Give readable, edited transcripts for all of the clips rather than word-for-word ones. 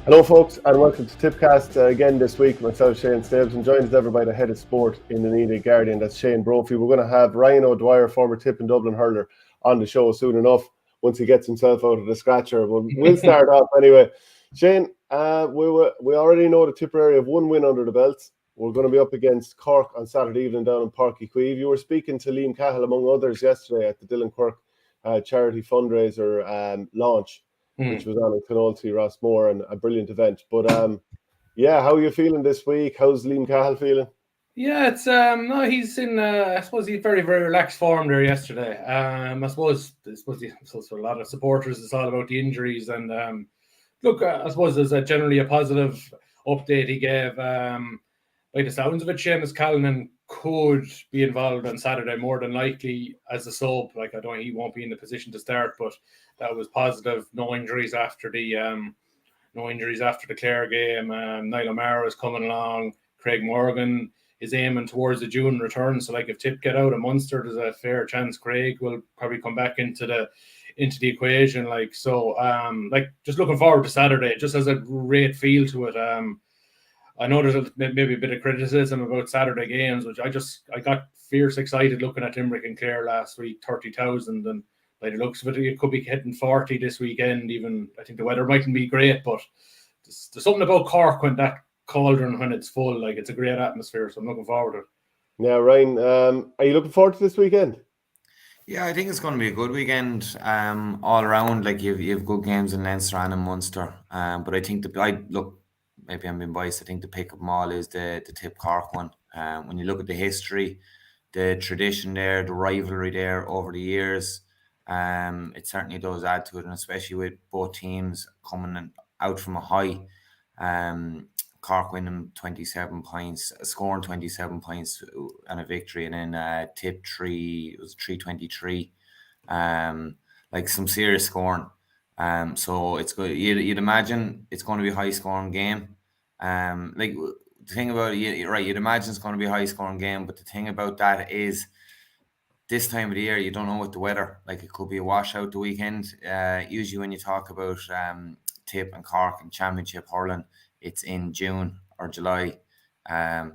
Hello folks and welcome to Tippcast again this week. Myself, Shane Stapleton, joined as ever by the head of sport in the Needy Guardian, that's Shane Brophy. We're going to have Ryan O'Dwyer, former Tipp and Dublin hurler, on the show soon enough once he gets himself out of the scratcher. We'll start off anyway. Shane, we already know the Tipperary have one win under the belts. We're going to be up against Cork on Saturday evening down in Páirc Uí Chaoimh. You were speaking to Liam Cahill, among others, yesterday at the Dylan Quirk charity fundraiser launch, which was on in Clonolty, Rossmore, and a brilliant event. But how are you feeling this week? How's Liam Cahill feeling? Yeah, it's no, he's in. I suppose he's very, very relaxed form there yesterday. I suppose for a lot of supporters, it's all about the injuries. And look, I suppose there's generally a positive update he gave. By the sounds of it, Seamus Callanan could be involved on Saturday, more than likely as a sub. Like, he won't be in the position to start, but that was positive. No injuries after the Clare game. Niall O'Mara is coming along. Craig Morgan is aiming towards the June return. So, like, if Tipp get out of Munster, there's a fair chance Craig will probably come back into the equation. Like, so, just looking forward to Saturday. It just has a great feel to it. I know there's maybe a bit of criticism about Saturday games, which I got fierce excited looking at Limerick and Clare last week, 30,000, and by the looks of it could be hitting 40 this weekend. Even I think the weather mightn't be great, but there's something about Cork when that cauldron, when it's full, like, it's a great atmosphere. So I'm looking forward to it. Yeah, Ryan, are you looking forward to this weekend? Yeah, I think it's going to be a good weekend all around. Like, you have good games in Leinster and in Munster. But I think maybe I'm being biased. I think the pick of them all is the Tipp Cork one. When you look at the history, the tradition there, the rivalry there over the years, it certainly does add to it, and especially with both teams coming out from a high. Cork winning 27 points, scoring 27 points and a victory, and then Tipp 323. Like, some serious scoring. So it's good. You'd imagine it's going to be a high scoring game. Like, the thing about it, right? You'd imagine it's going to be a high scoring game, but the thing about that is, this time of the year, you don't know what the weather. Like, it could be a washout the weekend. Usually, when you talk about Tipp and Cork and Championship hurling, it's in June or July.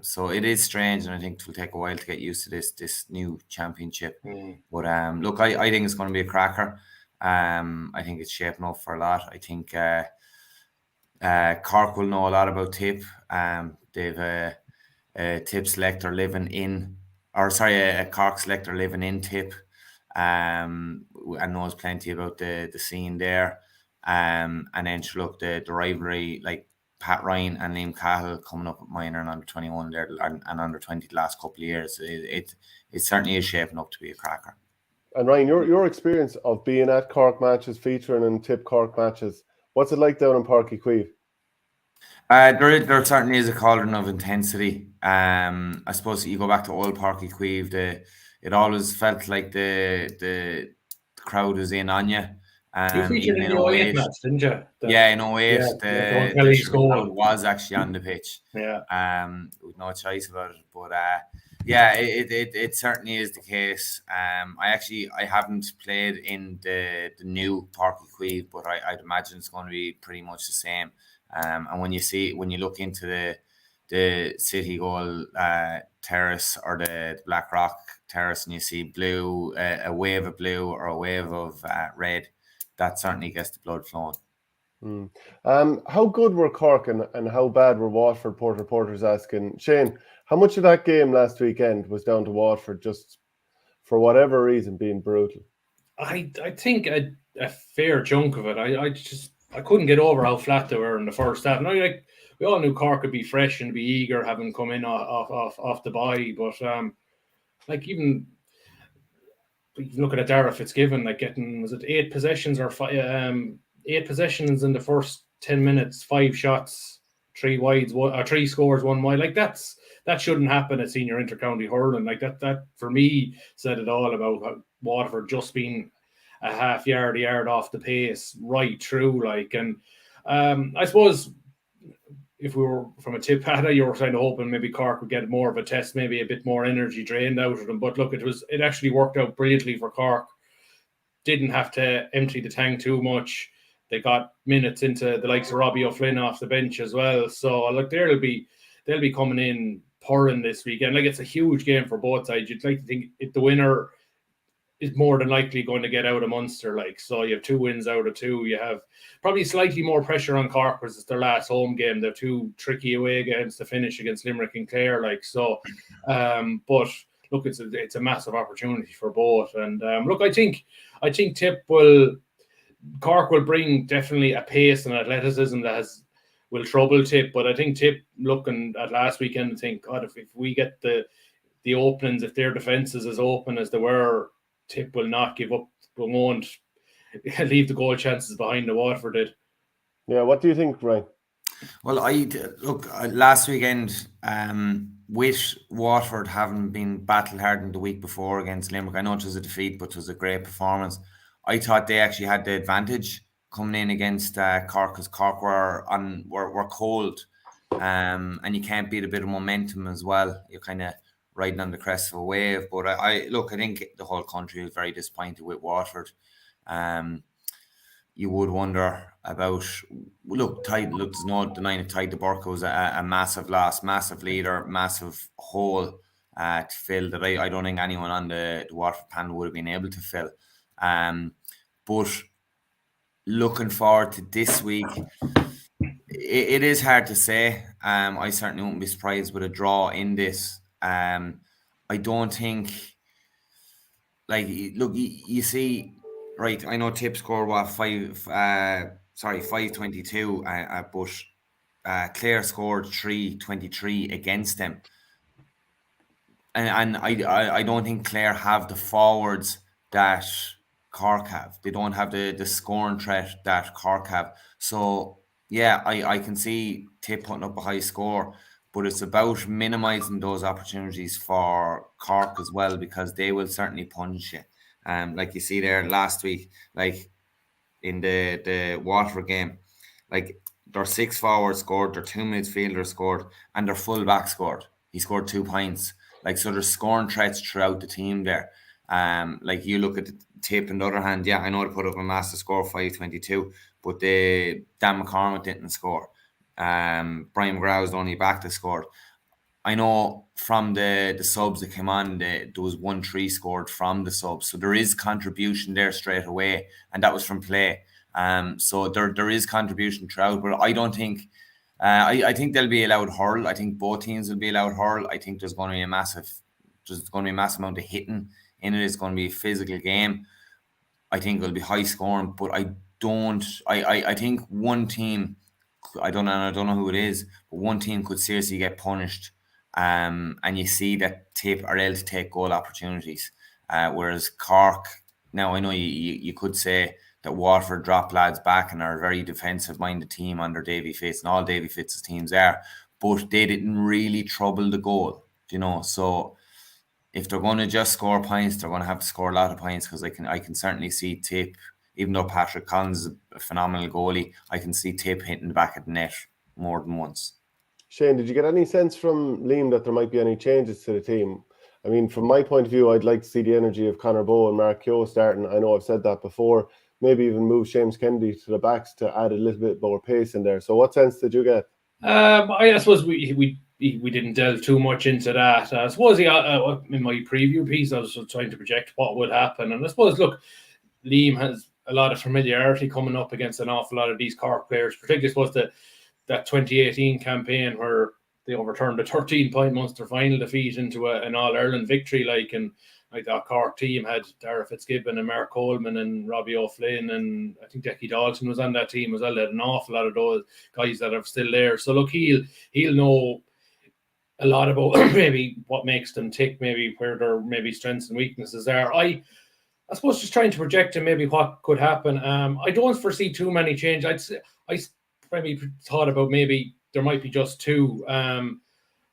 So it is strange, and I think it will take a while to get used to this new championship. But look, I think it's going to be a cracker. I think it's shaping up for a lot. I think Cork will know a lot about Tipp. They've a Tipp selector living in, a Cork selector living in Tipp, and knows plenty about the scene there. And then look, the rivalry, like Pat Ryan and Liam Cahill coming up at minor and under 21 there and under 20 the last couple of years, it certainly is shaping up to be a cracker. And Ryan, your experience of being at Cork matches, featuring in Tipp Cork matches, what's it like down in Páirc Uí Chaoimh? There certainly is a cauldron of intensity. I suppose you go back to old Páirc Uí Chaoimh, it always felt like the crowd was in on you. You featured in the 08 match, didn't you? In 08, the crowd was actually on the pitch. Yeah. With no choice about it. But it certainly is the case. I haven't played in the new Páirc Uí Chaoimh, but I'd imagine it's going to be pretty much the same. And when you look into the City Goal terrace or the Blackrock terrace, and you see blue, a wave of blue or a wave of red, that certainly gets the blood flowing. How good were Cork and how bad were Waterford? Port reporters asking. Shane, how much of that game last weekend was down to Waterford just for whatever reason being brutal? I think a fair chunk of it. I couldn't get over how flat they were in the first half. Now, like, we all knew Cork would be fresh and be eager, having come in off the bye, but like, even looking at Dara Fitzgibbon, like, getting, was it 8 possessions or 8 possessions in the first 10 minutes, 5 shots, 3 wides, 3 scores, 1 wide. Like, that shouldn't happen at senior intercounty hurling. Like, that for me said it all about Waterford just being a half yard off the pace right through. Like, and I suppose if we were from a Tipp Hata, you were kind of hoping maybe Cork would get more of a test, maybe a bit more energy drained out of them. But look, it actually worked out brilliantly for Cork. Didn't have to empty the tank too much. they got minutes into the likes of Robbie O'Flynn off the bench as well. So look, they'll be coming in pouring this weekend. Like, it's a huge game for both sides. You'd like to think if the winner is more than likely going to get out of Munster. Like, so you have 2 wins out of 2. You have probably slightly more pressure on Cork because it's their last home game. They're 2 tricky away games to finish against Limerick and Clare. Like, so, but look, it's a massive opportunity for both. And look, I think Cork will bring definitely a pace and athleticism that will trouble Tipp. But I think Tipp, looking at last weekend, I think, God, if we get the openings, if their defence is as open as they were, Tipp will not give up. We won't leave the goal chances behind the Waterford did. Yeah, what do you think, Ryan? Well, last weekend, with Waterford having been battle hardened the week before against Limerick, I know it was a defeat, but it was a great performance. I thought they actually had the advantage coming in against Cork, because Cork were cold, and you can't beat a bit of momentum as well. You're kind of riding on the crest of a wave. But I think the whole country was very disappointed with Waterford. You would wonder about, there's no denying it, Tide de Burke was a massive loss, massive leader, massive hole to fill that I don't think anyone on the Waterford panel would have been able to fill. But looking forward to this week, it is hard to say. I certainly wouldn't be surprised with a draw in this. I don't think, you see, right, I know Tipp scored 522, but Clare scored 323 against them. And I don't think Clare have the forwards that Cork have. They don't have the scoring threat that Cork have. So yeah, I can see Tipp putting up a high score, but it's about minimising those opportunities for Cork as well, because they will certainly punish you. Like you see there last week, like in the Waterford game, like their 6 forwards scored, their 2 midfielders scored, and their full back scored. He scored 2 points. Like, so there's scoring threats throughout the team there. Like you look at the Tipp on the other hand, yeah, I know they put up a massive score, 522, but Dan McCormick didn't score. Brian McGrath was the only back that scored. I know from the subs that came on, there was 1-3 scored from the subs. So there is contribution there straight away, and that was from play. So there is contribution throughout, but I don't think, I think they'll be allowed hurl. I think both teams will be allowed hurl. I think there's going to be a massive amount of hitting in it. It's going to be a physical game. I think it'll be high scoring, but I think one team, I don't know who it is, but one team could seriously get punished. And you see that Tipp are able to take goal opportunities. Whereas Cork, now I know you could say that Waterford drop lads back and are a very defensive-minded team under Davy Fitz, and all Davy Fitz's teams are, but they didn't really trouble the goal, So if they're going to just score points, they're going to have to score a lot of points, because I can certainly see Tipp, even though Patrick Collins is a phenomenal goalie, I can see Tipp hitting the back of the net more than once. Shane, did you get any sense from Liam that there might be any changes to the team? I mean, from my point of view, I'd like to see the energy of Conor Bowe and Mark Keogh starting. I know I've said that before. Maybe even move Seamus Kennedy to the backs to add a little bit more pace in there. So what sense did you get? I suppose we didn't delve too much into that. I suppose in my preview piece, I was trying to project what would happen. And I suppose, look, Liam has a lot of familiarity coming up against an awful lot of these Cork players, particularly, I suppose, that 2018 campaign where they overturned a 13-point Munster final defeat into an All-Ireland victory. And that Cork team had Dara Fitzgibbon and Mark Coleman and Robbie O'Flynn, and I think Decky Dalton was on that team as well. They had an awful lot of those guys that are still there. So look, he'll know a lot about maybe what makes them tick, maybe where their maybe strengths and weaknesses are. I suppose just trying to project maybe what could happen. I don't foresee too many changes. I maybe thought about maybe there might be just 2. I'm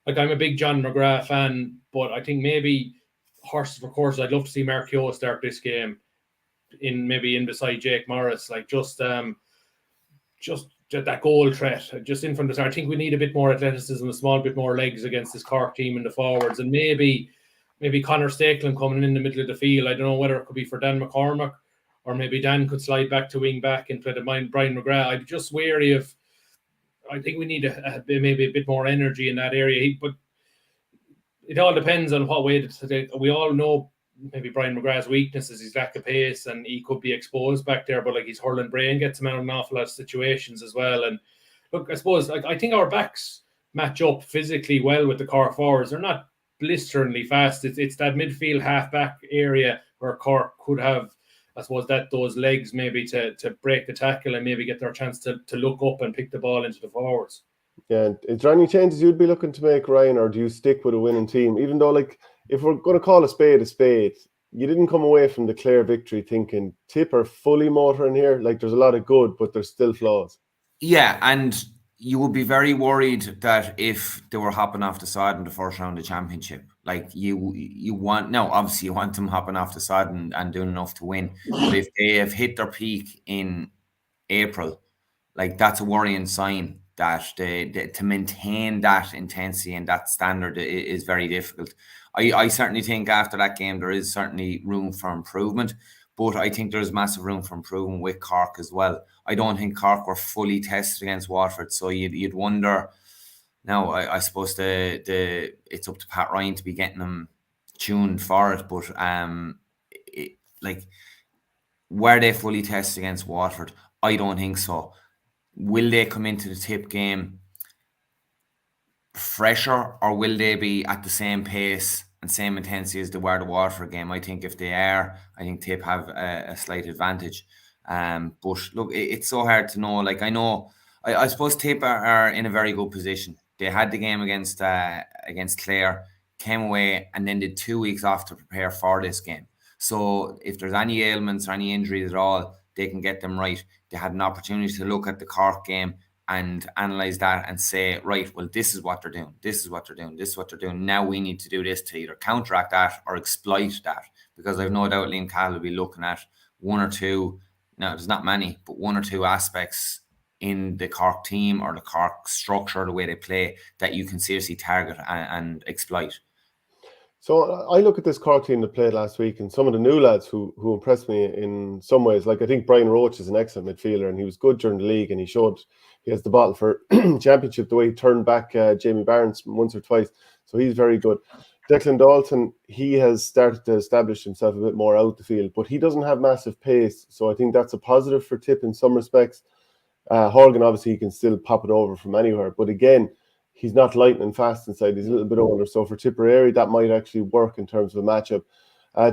a big John McGrath fan, but I think maybe horses for courses. I'd love to see Mark Keogh start this game in beside Jake Morris, just that goal threat, just in from the start. I think we need a bit more athleticism, a small bit more legs against this Cork team in the forwards, and maybe Conor Stakelin coming in the middle of the field. I don't know whether it could be for Dan McCormick or maybe Dan could slide back to wing back and play the Brian McGrath. I'm just wary of. I think we need maybe a bit more energy in that area. But it all depends on what way. We all know maybe Brian McGrath's weakness is his lack of pace, and he could be exposed back there. But like his hurling brain gets him out of an awful lot of situations as well. And look, I suppose I think our backs match up physically well with the Cork forwards. They're not blisteringly fast. It's that midfield half back area where Cork could have, I suppose, those legs maybe to break the tackle and maybe get their chance to look up and pick the ball into the forwards. Yeah, is there any changes you'd be looking to make, Ryan, or do you stick with a winning team? Even though, like, if we're going to call a spade, you didn't come away from the Clare victory thinking Tip are fully motoring here. Like, there's a lot of good, but there's still flaws. Yeah, and you would be very worried that if they were hopping off the side in the first round of the championship, like obviously you want them hopping off the side and doing enough to win. But if they have hit their peak in April, like that's a worrying sign that to maintain that intensity and that standard is very difficult. I certainly think after that game there is certainly room for improvement, but I think there's massive room for improvement with Cork as well. I don't think Cork were fully tested against Waterford, so you'd wonder. Now, I suppose it's up to Pat Ryan to be getting them tuned for it, but were they fully tested against Waterford? I don't think so. Will they come into the Tip game fresher, or will they be at the same pace and same intensity as they were the Waterford game? I think if they are, I think Tip have a slight advantage. But look, it's so hard to know. Like, I suppose Tip are in a very good position. They had the game against Clare, came away, and then did 2 weeks off to prepare for this game. So if there's any ailments or any injuries at all, they can get them right. They had an opportunity to look at the Cork game and analyse that and say, right, well, this is what they're doing. This is what they're doing. This is what they're doing. Now we need to do this to either counteract that or exploit that. Because I've no doubt Liam Cahill will be looking at one or two, now there's not many, but one or two aspects in the Cork team or the Cork structure, the way they play, that you can seriously target and exploit. So I look at this Cork team that played last week, and some of the new lads who impressed me in some ways. Like, I think Brian Roach is an excellent midfielder, and he was good during the league, and he showed he has the bottle for championship, the way he turned back Jamie Barnes once or twice. So he's very good. Declan Dalton, he has started to establish himself a bit more out the field, but he doesn't have massive pace. So I think that's a positive for Tip in some respects. Horgan, obviously, he can still pop it over from anywhere. But again, he's not lightning fast inside. He's a little bit older. So for Tipperary, that might actually work in terms of a matchup.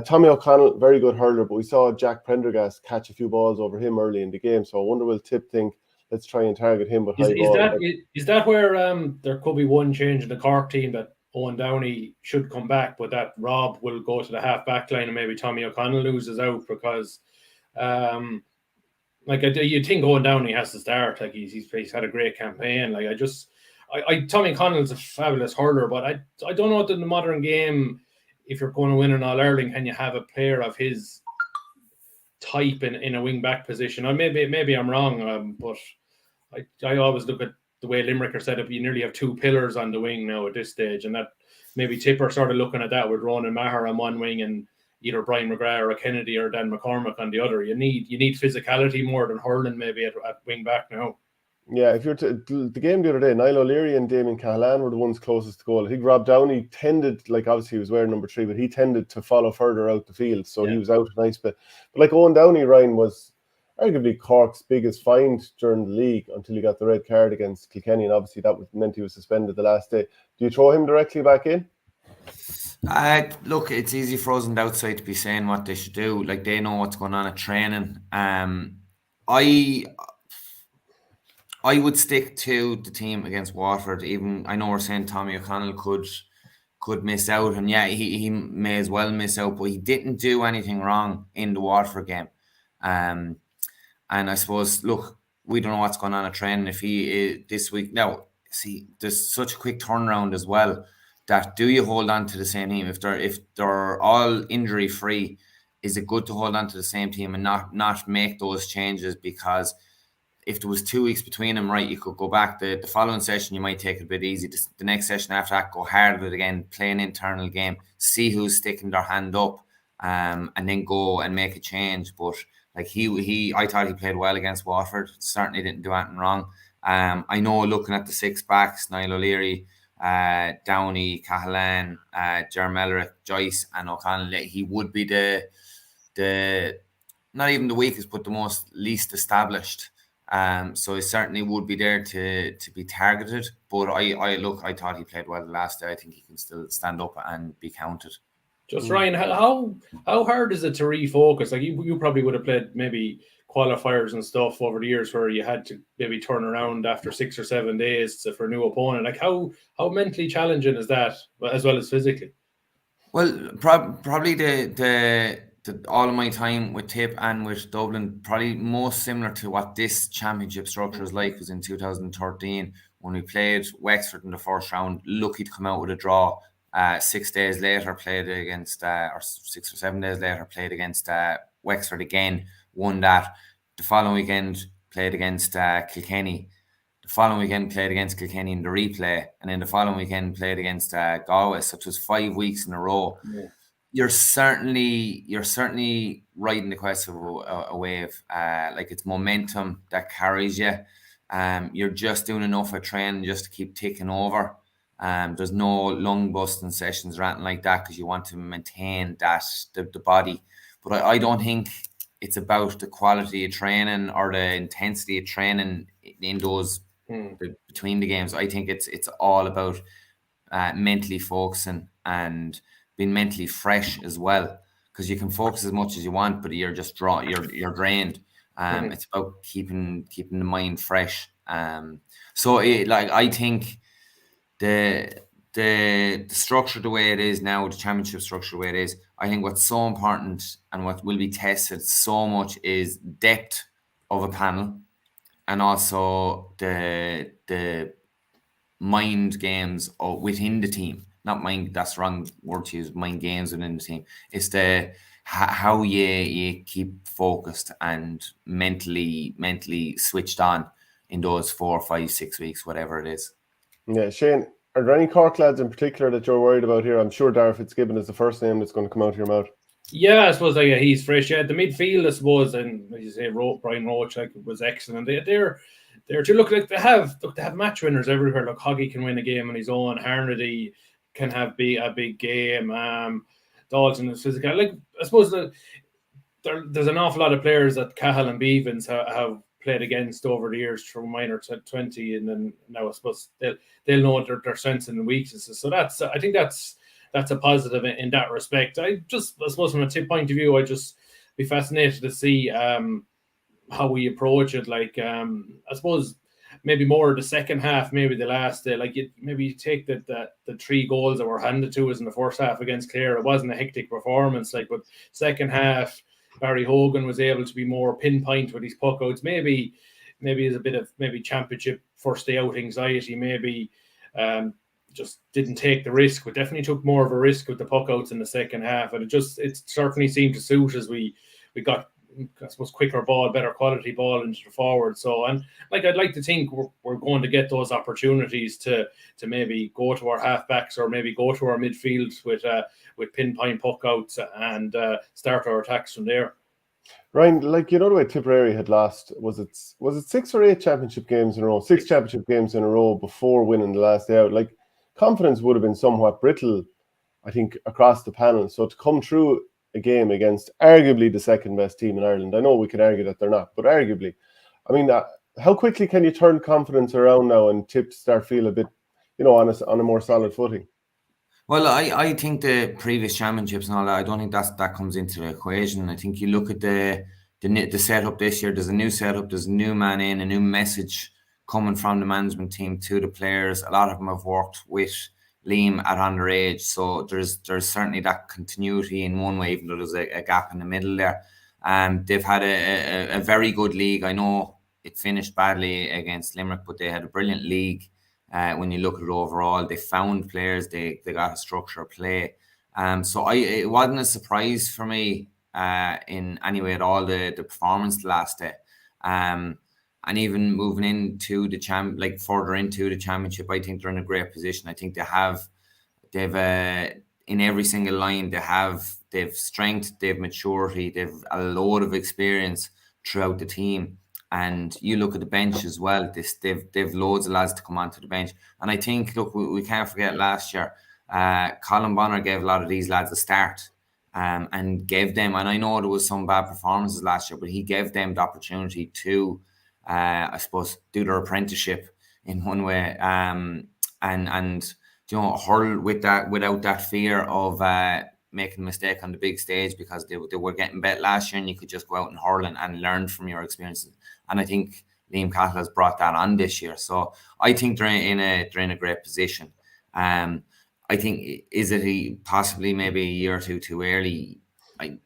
Tommy O'Connell, very good hurler, but we saw Jack Prendergast catch a few balls over him early in the game. So I wonder, will Tip think, let's try and target him with high ball? Is that where there could be one change in the Cork team, that Owen Downey should come back, but that Rob will go to the half-back line and maybe Tommy O'Connell loses out? Because you think Owen Downey has to start. Like, he's had a great campaign. Like, Tommy Connell's a fabulous hurler, but I don't know what in the modern game, if you're going to win an All-Ireland, can you have a player of his type in a wing-back position? Or maybe I'm wrong, but I always look at the way Limerick are set up. You nearly have two pillars on the wing now at this stage, and that maybe Tipper sort of looking at that with Ronan Maher on one wing and either Brian McGrath or a Kennedy or Dan McCormick on the other. You need physicality more than hurling maybe at wing back now. Yeah, if you're the game the other day, Niall O'Leary and Damien Cahalane were the ones closest to goal. I think Rob Downey tended, like, obviously he was wearing number 3, but he tended to follow further out the field, so he was out a nice bit. But like Owen Downey, Ryan, was arguably Cork's biggest find during the league until he got the red card against Kilkenny, and obviously that meant he was suspended the last day. Do you throw him directly back in? Look, it's easy for us on the outside to be saying what they should do. Like, they know what's going on at training. I would stick to the team against Waterford. Even I know we're saying Tommy O'Connell could miss out, and yeah, he may as well miss out, but he didn't do anything wrong in the Waterford game. And I suppose, look, we don't know what's going on at training if he is this week. Now, see, there's such a quick turnaround as well, that do you hold on to the same team if they're all injury free? Is it good to hold on to the same team and not make those changes? Because if there was 2 weeks between them, right, you could go back the following session. You might take it a bit easy. The next session after that, go hard with it again, play an internal game, see who's sticking their hand up, and then go and make a change. But Like I thought he played well against Watford. Certainly didn't do anything wrong. I know looking at the six backs, Niall O'Leary, Downey, Cahalan, Jermellerick, Joyce, and O'Connell, he would be the not even the weakest, but the most least established. So he certainly would be there to be targeted. But I thought he played well the last day. I think he can still stand up and be counted. Just Ryan, how hard is it to refocus? Like you probably would have played maybe qualifiers and stuff over the years where you had to maybe turn around after 6 or 7 days for a new opponent. Like how mentally challenging is that, as well as physically? Well, probably the all of my time with Tipp and with Dublin, probably most similar to what this championship structure is like was in 2013 when we played Wexford in the first round. Lucky to come out with a draw. 6 days later, played against, or 6 or 7 days later, played against Wexford again. Won that. The following weekend, played against Kilkenny. The following weekend, played against Kilkenny in the replay, and then the following weekend, played against Galway. So it was 5 weeks in a row. Yeah. You're certainly riding the quest of a wave. Like it's momentum that carries you. You're just doing enough of training just to keep ticking over. There's no lung busting sessions or anything like that because you want to maintain the body. But I don't think it's about the quality of training or the intensity of training in those between the games. I think it's all about mentally focusing and being mentally fresh as well, because you can focus as much as you want, but you're just you're drained. It's about keeping the mind fresh. So I think the structure the way it is now, the championship structure the way it is, I think what's so important and what will be tested so much is depth of a panel, and also the mind games within the team. Not mind, that's the wrong word to use, mind games within the team. It's the how you keep focused and mentally switched on in those 4, 5, 6 weeks, whatever it is. Yeah, Shane, are there any Cork lads in particular that you're worried about here? I'm sure Darragh Fitzgibbon is the first name that's going to come out of your mouth. Yeah, I suppose he's fresh. Yeah, the midfield, I suppose, and as you say, Brian Roach was excellent. They're to look like they have match winners everywhere. Look, Hoggy can win a game on his own. Harnedy can have a big game. Dalton is physical. Like I suppose there's an awful lot of players that Cahill and Beavens have played against over the years from minor 20, and then now I suppose they'll know their strengths and weaknesses. So I think that's a positive in that respect. I suppose from a Tipp point of view, I'd just be fascinated to see how we approach it. Like I suppose maybe more the second half, maybe the last day. Like maybe you take the 3 goals that were handed to us in the first half against Clare. It wasn't a hectic performance. Like, but second half, Barry Hogan was able to be more pinpoint with his puck outs. Maybe there's a bit of championship first day out anxiety. Maybe just didn't take the risk, but definitely took more of a risk with the puck outs in the second half. And it certainly seemed to suit as we got, I suppose, quicker ball, better quality ball into the forward. So, and like I'd like to think we're going to get those opportunities to maybe go to our halfbacks or maybe go to our midfield with pinpoint puck outs and start our attacks from there. Ryan, like the way Tipperary had lost, was it 6 or 8 championship games in a row? 6 championship games in a row before winning the last day out. Like, confidence would have been somewhat brittle, I think, across the panel. So to come through a game against arguably the second best team in Ireland, I know we can argue that they're not, but arguably, I mean, how quickly can you turn confidence around now and Tipp start feel a bit, on a more solid footing? Well, I think the previous championships and all that, I don't think that comes into the equation. I think you look at the setup this year. There's a new setup. There's a new man in, a new message coming from the management team to the players. A lot of them have worked with Liam at underage, so there's certainly that continuity in one way, even though there's a gap in the middle there. They've had a very good league. I know it finished badly against Limerick, but they had a brilliant league. When you look at it overall, they found players, they got a structure of play. So it wasn't a surprise for me in any way at all, the performance the last day. And even moving into further into the championship, I think they're in a great position. I think they've in every single line. They've strength, they've maturity, they've a load of experience throughout the team. And you look at the bench as well. They've loads of lads to come onto the bench. And I think, look, we can't forget last year, Colin Bonner gave a lot of these lads a start, and gave them. And I know there was some bad performances last year, but he gave them the opportunity to, I suppose, do their apprenticeship in one way, and hurl with that without that fear of making a mistake on the big stage, because they were getting bet last year, and you could just go out and hurl and learn from your experiences. And I think Liam Cahill has brought that on this year. So I think they're in a great position. I think, is it possibly maybe a year or two too early? I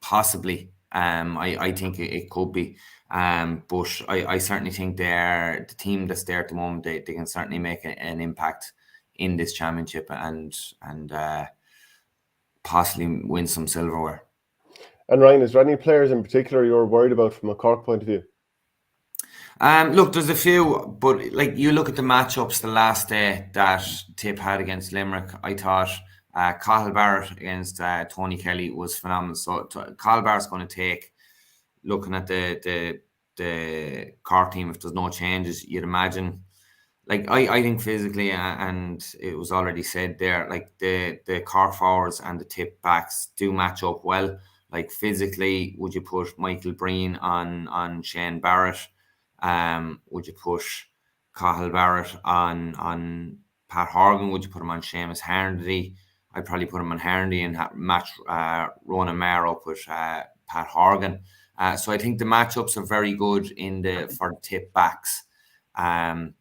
possibly. I think it could be. But I certainly think they're the team that's there at the moment. They can certainly make an impact in this championship and possibly win some silverware. And Ryan, is there any players in particular you're worried about from a Cork point of view? Look, there's a few, but like you look at the matchups the last day that Tipp had against Limerick, I thought Cahill Barrett against Tony Kelly was phenomenal. So Cahill Barrett's going to take, looking at the Cork team, if there's no changes, you'd imagine. Like I think physically, and it was already said there, like the Cork forwards and the Tipp backs do match up well. Like physically, would you put Michael Breen on Shane Barrett? Would you push Cahill Barrett on Pat Horgan? Would you put him on Seamus Harnedy? I'd probably put him on Harnedy and match Ronan Maher up with Pat Horgan. So I think the matchups are very good for the Tipp backs. And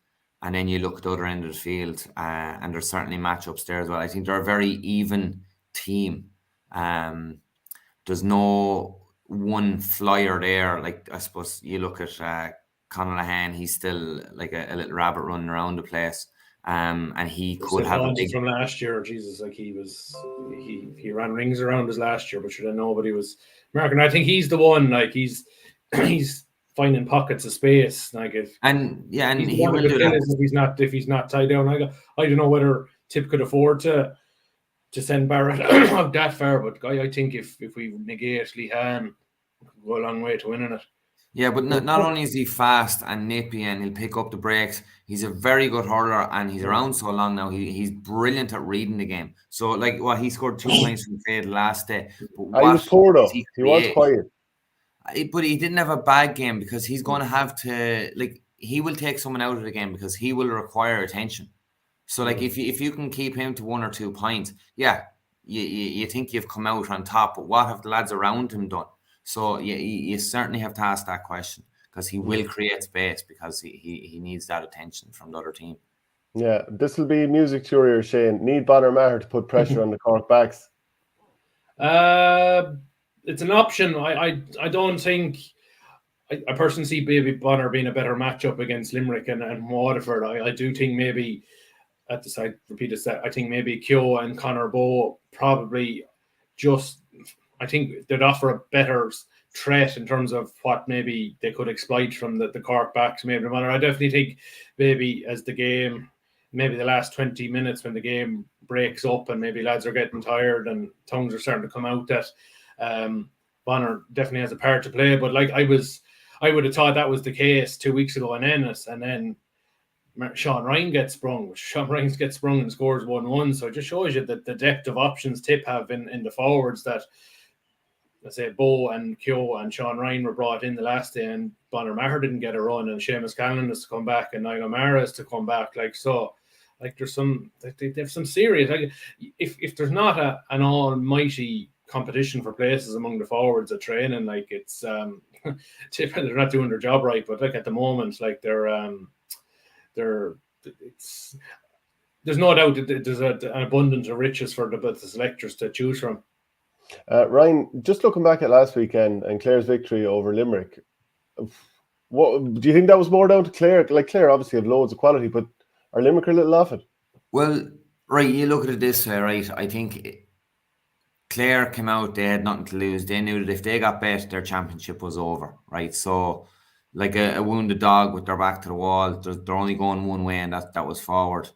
then you look at the other end of the field, and there's certainly matchups there as well. I think they're a very even team. There's no one flyer there. Like, I suppose you look at Conor Lahan, he's still like a little rabbit running around the place. And he could have a big... from last year. Jesus, like he ran rings around us last year, but sure, then nobody was marking. I think he's the one. Like he's finding pockets of space. Like he will do that if he's not tied down. I don't know whether Tipp could afford to send Barrett out that far, but I think if we negate Lehan, we'll go a long way to winning it. Yeah, but not only is he fast and nippy and he'll pick up the breaks, he's a very good hurler, and he's around so long now. He's brilliant at reading the game. So, like, he scored 2 points from fade last day. But he was poor though. He was quiet. But he didn't have a bad game, because he's going to have to, like, he will take someone out of the game because he will require attention. So, like, if you can keep him to 1 or 2 points, yeah, you think you've come out on top. But what have the lads around him done? So you certainly have to ask that question, because he will create space, because he needs that attention from the other team. Yeah, this will be music to your ears, Shane. Need Bonner Maher to put pressure on the Cork backs? It's an option. I don't think... I personally see maybe Bonner being a better matchup against Limerick and Waterford. I do think maybe, at the side, repeat it, I think maybe Keogh and Conor Bowe probably just... I think they'd offer a better threat in terms of what maybe they could exploit from the Cork backs. Maybe I definitely think maybe as the game, maybe the last 20 minutes when the game breaks up and maybe lads are getting tired and tongues are starting to come out, that Bonner definitely has a part to play. But like I would have thought that was the case 2 weeks ago in Ennis, and then Sean Ryan gets sprung. Sean Ryan gets sprung and scores 1-1. So it just shows you that the depth of options Tipp have in the forwards, that, let's say, Bowe and Keogh and Sean Ryan were brought in the last day, and Bonner Maher didn't get a run, and Seamus Callan is to come back, and Niall O'Mara is to come back. Like, so, like, there's some, they have some serious, like, if there's not an almighty competition for places among the forwards at training, like, it's Tipp, they're not doing their job right. But like at the moment, like there's no doubt that there's an abundance of riches for the selectors to choose from. Ryan, just looking back at last weekend and Clare's victory over Limerick, what do you think that was more down to Clare? Like, Clare obviously have loads of quality, but are Limerick a little off it? Well, right, you look at it this way, right? I think Clare came out, they had nothing to lose. They knew that if they got bet, their championship was over, right? So, like a wounded dog with their back to the wall, they're only going one way, and that was forward.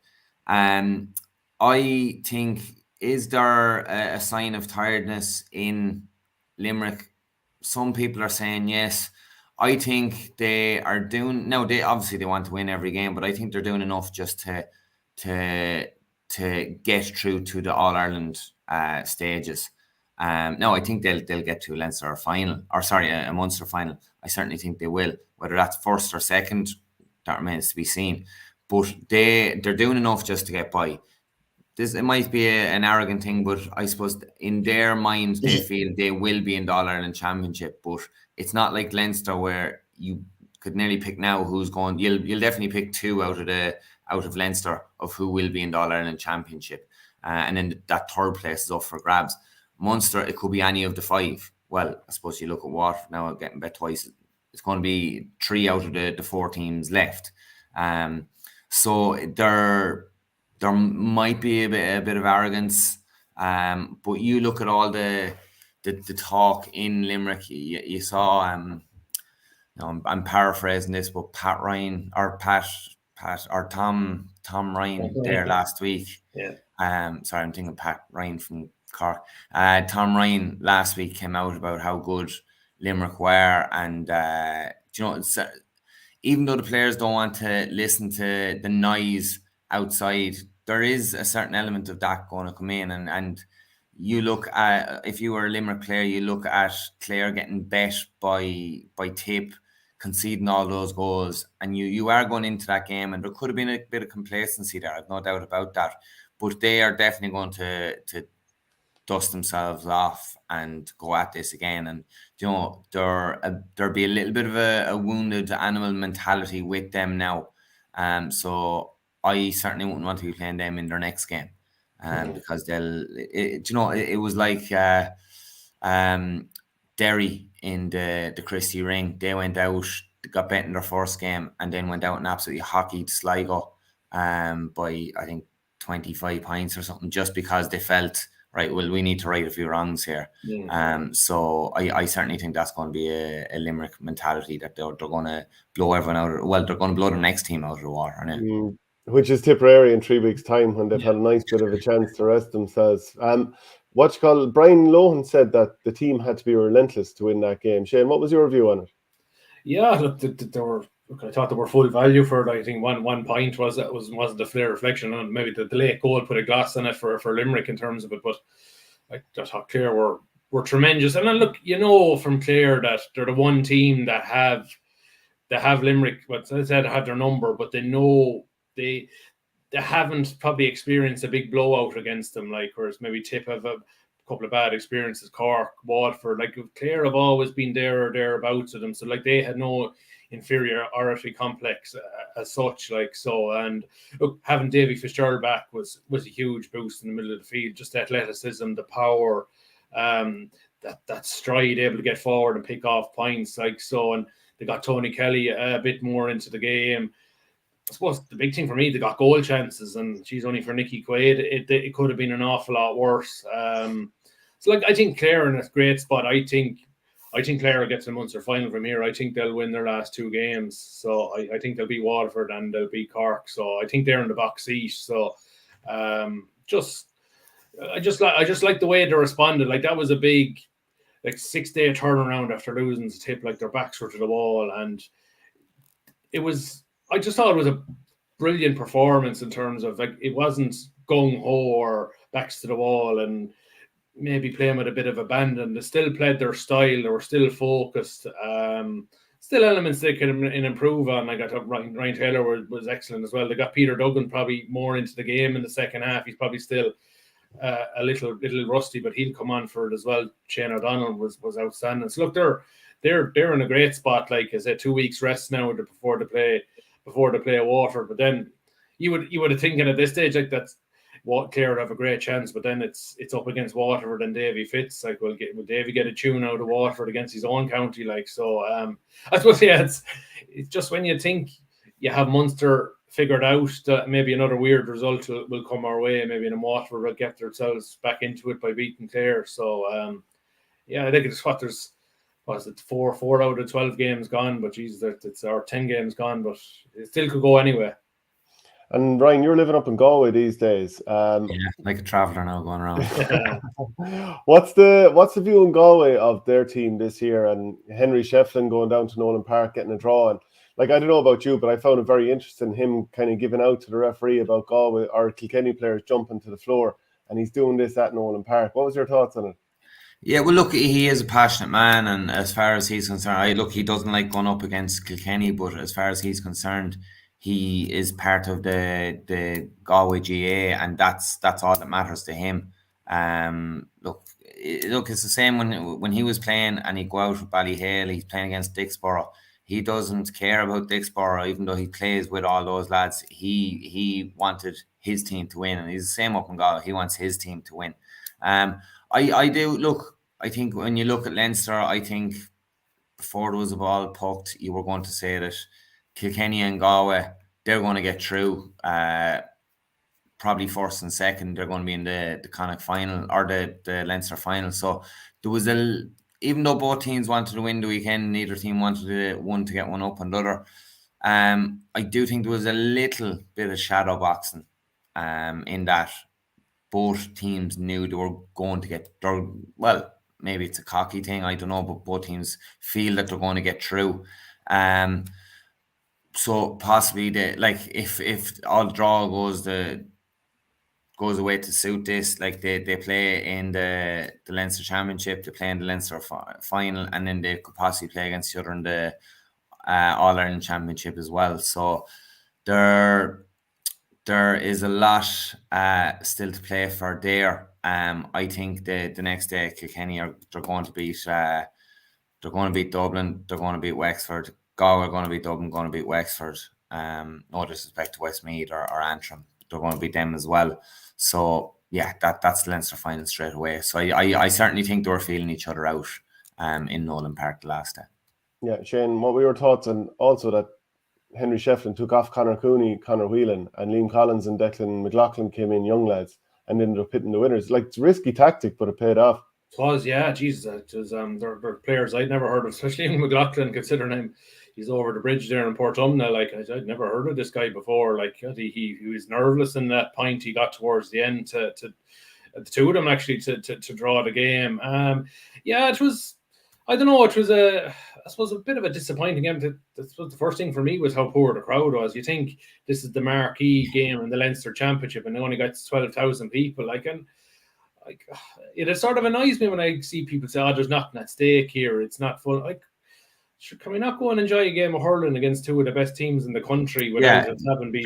I think is there a sign of tiredness in Limerick? Some people are saying yes. I think they are doing now. They obviously want to win every game, but I think they're doing enough just to get through to the All Ireland stages. No, I think they'll get to a Leinster final, or sorry, a Munster final. I certainly think they will. Whether that's first or second, that remains to be seen. But they're doing enough just to get by. It might be an arrogant thing, but I suppose in their minds they feel they will be in the All Ireland Championship. But it's not like Leinster where you could nearly pick now who's going. You'll definitely pick two out of Leinster of who will be in the All Ireland Championship, and then that third place is up for grabs. Munster, it could be any of the five. Well, I suppose you look at Waterford now getting bet twice. It's going to be three out of the four teams left. So there might be a bit of arrogance, but you look at all the talk in Limerick. You saw, I'm paraphrasing this, but Tom Ryan there last week. Yeah. Sorry, I'm thinking Pat Ryan from Cork. Tom Ryan last week came out about how good Limerick were, and even though the players don't want to listen to the noise outside, there is a certain element of that going to come in, and you look at, if you were a Limerick player, you look at Clare getting bet by Tipp, conceding all those goals, and you are going into that game, and there could have been a bit of complacency there. I've no doubt about that, but they are definitely going to dust themselves off and go at this again. And there'll be a little bit of a wounded animal mentality with them now. So I certainly wouldn't want to be playing them in their next game, because it was like Derry in the Christie Ring. They went out, got bet in their first game, and then went out and absolutely hockeyed Sligo by, I think, 25 points or something, just because they felt, right, well, we need to right a few wrongs here. So I certainly think that's going to be a Limerick mentality, that they're going to blow everyone out. Well, they're going to blow the next team out of the water now. Which is Tipperary in 3 weeks' time, when they've had a nice bit of a chance to rest themselves. Brian Lohan said that the team had to be relentless to win that game. Shane, what was your view on it? Yeah, I thought they were full value for it. I think one point wasn't the flare reflection, and maybe the late goal put a gloss on it for Limerick in terms of it. But I thought Clare were tremendous. And then look, from Clare that they're the one team that have Limerick, what I said, have their number, but they know they haven't probably experienced a big blowout against them, like, whereas maybe Tipp have a couple of bad experiences, Cork, Waterford. Like, Clare have always been there or thereabouts to them, so like they had no inferiority complex as such, like, so. And look, having Davy Fitzgerald back was a huge boost in the middle of the field. Just the athleticism, the power, that stride, able to get forward and pick off points, like, so. And they got Tony Kelly a bit more into the game. I suppose the big thing for me, they got goal chances, and she's only for Nicky Quaid. It could have been an awful lot worse. So like, I think Clare in a great spot. I think Clare will get to the Munster final from here. I think they'll win their last two games. So I think they'll beat Waterford and they'll beat Cork. So I think they're in the box seat. So I just like the way they responded. Like, that was a big, like, 6-day turnaround after losing to Tipp. Like, their backs were to the wall, and I just thought it was a brilliant performance in terms of, like, it wasn't gung-ho or backs to the wall and maybe playing with a bit of abandon. They still played their style. They were still focused. Still elements they can improve on. I got Ryan Taylor was excellent as well. They got Peter Duggan probably more into the game in the second half. He's probably still a little rusty, but he'll come on for it as well. Shane O'Donnell was outstanding. So look, they're in a great spot. Like I said, 2 weeks rest now before they play Waterford. But then you would have thinking at this stage, like, that's what Clare have a great chance, but then it's up against Waterford and Davy Fitz. Like, will Davy get a tune out of Waterford against his own county? Like, so I suppose, yeah, it's just when you think you have Munster figured out, that maybe another weird result will come our way. Maybe in Waterford will get themselves back into it by beating Clare. So yeah, I think it's there's 4 out of 12 games gone, but geez, it's our 10 games gone, but it still could go anyway. And Ryan, you're living up in Galway these days. Yeah, like a traveller now going around. What's the view in Galway of their team this year, and Henry Shefflin going down to Nolan Park getting a draw? And like, I don't know about you, but I found it very interesting, him kind of giving out to the referee about Galway or Kilkenny players jumping to the floor, and he's doing this at Nolan Park. What was your thoughts on it? Yeah, well, look, he is a passionate man, and as far as he's concerned, he doesn't like going up against Kilkenny, but as far as he's concerned, he is part of the Galway GA, and that's all that matters to him. Look, it's the same when he was playing, and he'd go out with Ballyhale, he's playing against Dixborough. He doesn't care about Dixborough, even though he plays with all those lads. He wanted his team to win, and he's the same up in Galway. He wants his team to win. I do look. I think when you look at Leinster, I think before there was a ball pucked, you were going to say that Kilkenny and Galway, they're going to get through. Probably first and second, they're going to be in the Connacht final or the Leinster final. So there was even though both teams wanted to win the weekend, neither team wanted one to get one up on the other. I do think there was a little bit of shadow boxing in that both teams knew they were going to get well, maybe it's a cocky thing, I don't know, but both teams feel that they're going to get through. So possibly if all the draw goes away to suit this, like they play in the Leinster Championship, they play in the Leinster final, and then they could possibly play against each other in the All-Ireland Championship as well. So there is a lot still to play for there. I think the next day Kilkenny they're going to beat Dublin, they're going to beat Wexford. Galway are going to beat Dublin, going to beat Wexford. No disrespect to Westmeath or Antrim, they're going to beat them as well. So yeah, that's the Leinster final straight away. So I certainly think they were feeling each other out in Nolan Park the last day. Yeah, Shane, what were your thoughts? And also that Henry Shefflin took off Conor Cooney, Conor Whelan, and Liam Collins and Declan McLaughlin came in young lads and ended up hitting the winners. Like, it's a risky tactic, but it paid off. It was, yeah, Jesus. It was, they're players I'd never heard of, especially Liam McLaughlin, considering he's over the bridge there in Portumna. Like, I'd never heard of this guy before. Like, he was nervous in that point he got towards the end to the two of them actually to draw the game. Yeah, it was. I don't know. It was I suppose a bit of a disappointing game. That's what the first thing for me was how poor the crowd was. You think this is the marquee game in the Leinster Championship, and they only got 12,000 people. It sort of annoys me when I see people say, "Oh, there's nothing at stake here. It's not fun." Like, can we not go and enjoy a game of hurling against two of the best teams in the country without it having been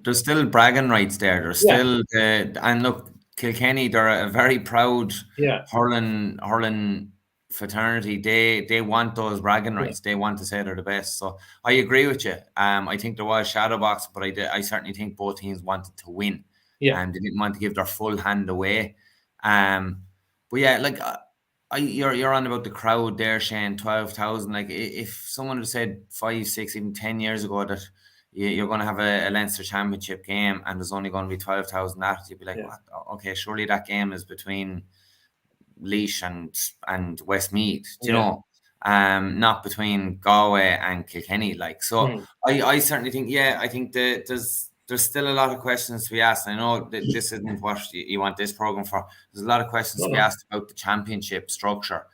there's still bragging rights there. There's still and look, Kilkenny, they're a very proud hurling fraternity. They want those bragging rights. They want to say they're the best. So I agree with you. I think there was shadow box, but I certainly think both teams wanted to win. And they didn't want to give their full hand away. But yeah, like you're on about the crowd there, Shane. 12,000. Like, if someone had said 5, 6, even 10 years ago that you're going to have a Leinster Championship game and there's only going to be 12,000 at it, you'd be like, what? Okay, surely that game is between Laois and Westmeath, you know, not between Galway and Kilkenny. Like, so I certainly think, I think there's still a lot of questions to be asked. I know that this isn't what you want this program for. There's a lot of questions to be asked about the championship structure.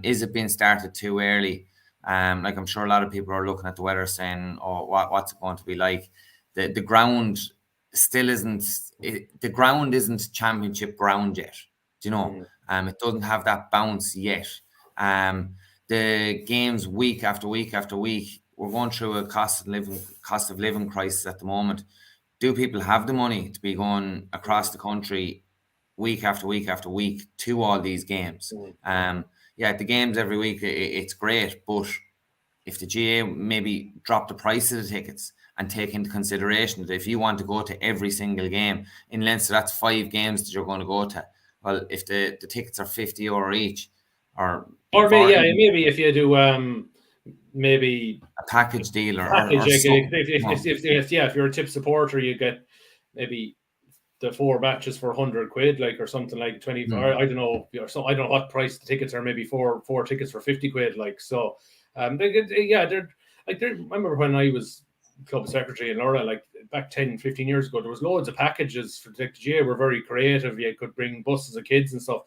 Is it being started too early? Like, I'm sure a lot of people are looking at the weather saying, "Oh, what's it going to be like?" The ground still isn't. The ground isn't championship ground yet. Do you know? It doesn't have that bounce yet. The games week after week after week, we're going through a cost of living crisis at the moment. Do people have the money to be going across the country week after week after week to all these games? The games every week, it's great, but if the GA maybe drop the price of the tickets and take into consideration that if you want to go to every single game in Leinster, that's 5 games that you're going to go to. Well, if the tickets are €50 each, or maybe if you do maybe a package deal if you're a Tipp supporter, you get maybe the 4 matches for £100, like, or something like 20. Or I don't know. So I don't know what price the tickets are. Maybe four tickets for £50, like. So they're I remember when I was club secretary in Laura, like back 10, 15 years ago, there was loads of packages for the GA were very creative. You could bring buses of kids and stuff.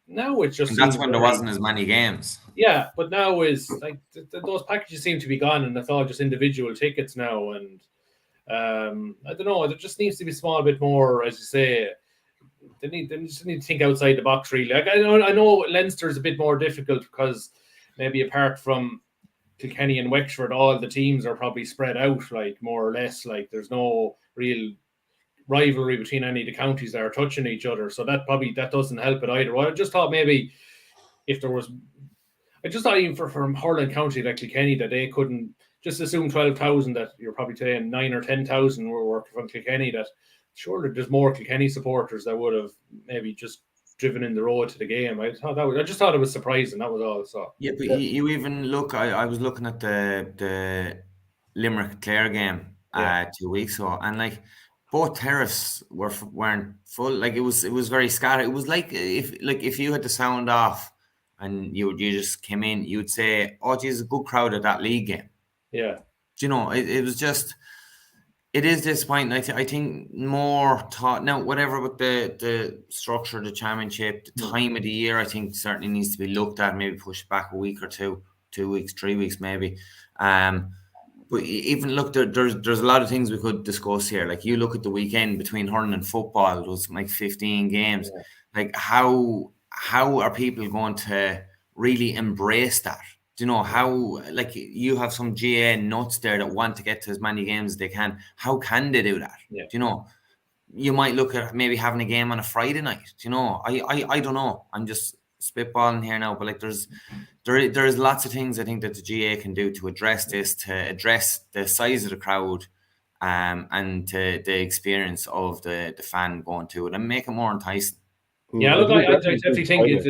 Now it just and that's when there wasn't as many games. Yeah, but now is like those packages seem to be gone, and it's all just individual tickets now. And I don't know, there just needs to be a small bit more, as you say. They just need to think outside the box, really. Like I know Leinster is a bit more difficult because maybe apart from Kilkenny and Wexford, all the teams are probably spread out, like more or less. Like there's no real rivalry between any of the counties that are touching each other, so that doesn't help it either. Well, I just thought maybe if there was, I just thought even from Hurling County like Kilkenny that they couldn't just assume 12,000, that you're probably saying 9 or 10,000 were working from Kilkenny. That surely there's more Kilkenny supporters that would have maybe just driven in the road to the game. I just thought it was surprising. That was all. So yeah, but you even look. I was looking at the Limerick Clare game 2 weeks ago, and like both terraces weren't full. Like it was very scattered. It was like if you had the sound off and you just came in, you'd say, "Oh, geez, a good crowd at that league game." Yeah, Do you know, it was just. It is disappointing. I think more thought now. Whatever with the structure of the championship, the time of the year, I think certainly needs to be looked at. Maybe push back a week or 2 weeks, 3 weeks, maybe. But even look, there's a lot of things we could discuss here. Like you look at the weekend between hurling and football, it was like 15 games. Yeah. Like how are people going to really embrace that? Do you know how, like, you have some GA nuts there that want to get to as many games as they can? How can they do that? Yeah. Do you know? You might look at maybe having a game on a Friday night. Do you know? I don't know. I'm just spitballing here now, but like there is lots of things I think that the GA can do to address this, to address the size of the crowd, and to the experience of the fan going to it and make it more enticing. Yeah, look, I definitely think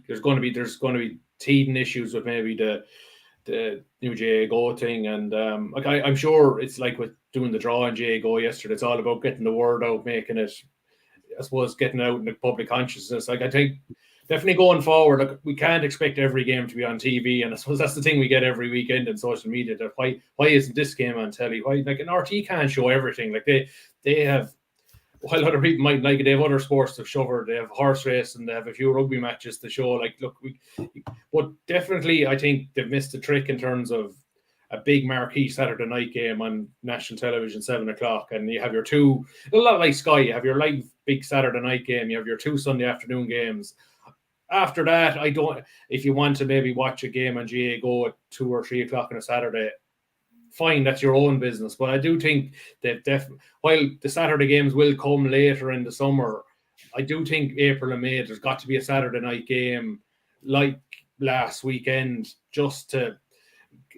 there's going to be teething issues with maybe the new GA Go thing, and like I'm sure it's like with doing the draw in GA Go yesterday. It's all about getting the word out, making it, I suppose, getting out in the public consciousness. Like I think definitely going forward, like we can't expect every game to be on TV, and I suppose that's the thing we get every weekend in social media. That why isn't this game on telly? Why, like, an RT can't show everything? Like they have. While other people might like it, they have other sports to show. They have horse race and they have a few rugby matches to show. Like, look, but definitely, I think they've missed a trick in terms of a big marquee Saturday night game on national television, 7:00, and you have your two, a lot like Sky. You have your live big Saturday night game. You have your 2 Sunday afternoon games. After that, I don't. If you want to maybe watch a game on GA Go at 2 or 3 o'clock on a Saturday, fine, that's your own business. But I do think that while the Saturday games will come later in the summer, I do think April and May, there's got to be a Saturday night game like last weekend, just to,